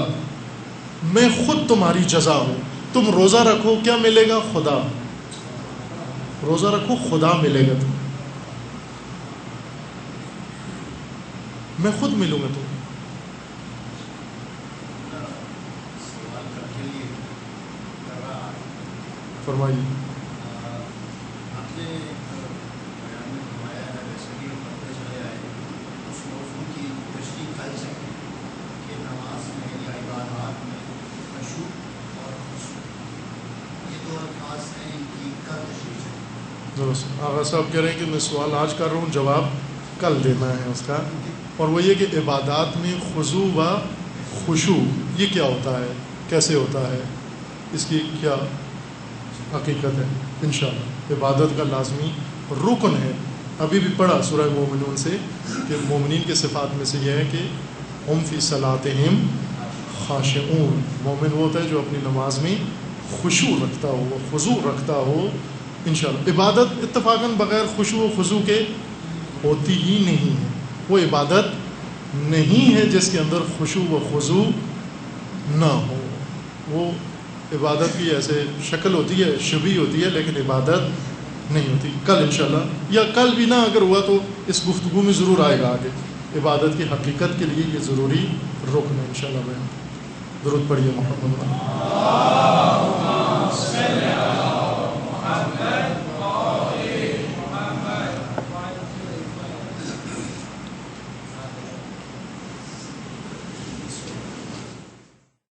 میں خود تمہاری جزا ہوں. تم روزہ رکھو، کیا ملے گا؟ خدا. روزہ رکھو، خدا ملے گا تم، میں خود ملوں گا تم. فرمائیے. آغا صاحب کہہ رہے ہیں کہ میں سوال آج کر رہا ہوں، جواب کل دینا ہے اس کا، اور وہ یہ کہ عبادات میں خضوع و خشوع یہ کیا ہوتا ہے، کیسے ہوتا ہے، اس کی کیا حقیقت ہے. انشاءاللہ عبادت کا لازمی رکن ہے. ابھی بھی پڑھا سورہ مومنون سے کہ مومنین کے صفات میں سے یہ ہے کہ ہم فی صلاتہم خاشعون. مومن وہ ہوتا ہے جو اپنی نماز میں خشوع رکھتا ہو، وہ خضوع رکھتا ہو. انشاءاللہ عبادت اتفاقاً بغیر خشوع و خضوع کے ہوتی ہی نہیں ہے. وہ عبادت نہیں ہے جس کے اندر خشوع و خضوع نہ ہو. وہ عبادت کی ایسے شکل ہوتی ہے، شبیہ ہوتی ہے، لیکن عبادت نہیں ہوتی. کل انشاءاللہ، یا کل بھی نہ اگر ہوا تو اس گفتگو میں ضرور آئے گا آگے. عبادت کی حقیقت کے لیے یہ ضروری رکن ہے انشاءاللہ. درود پڑھیے محمد.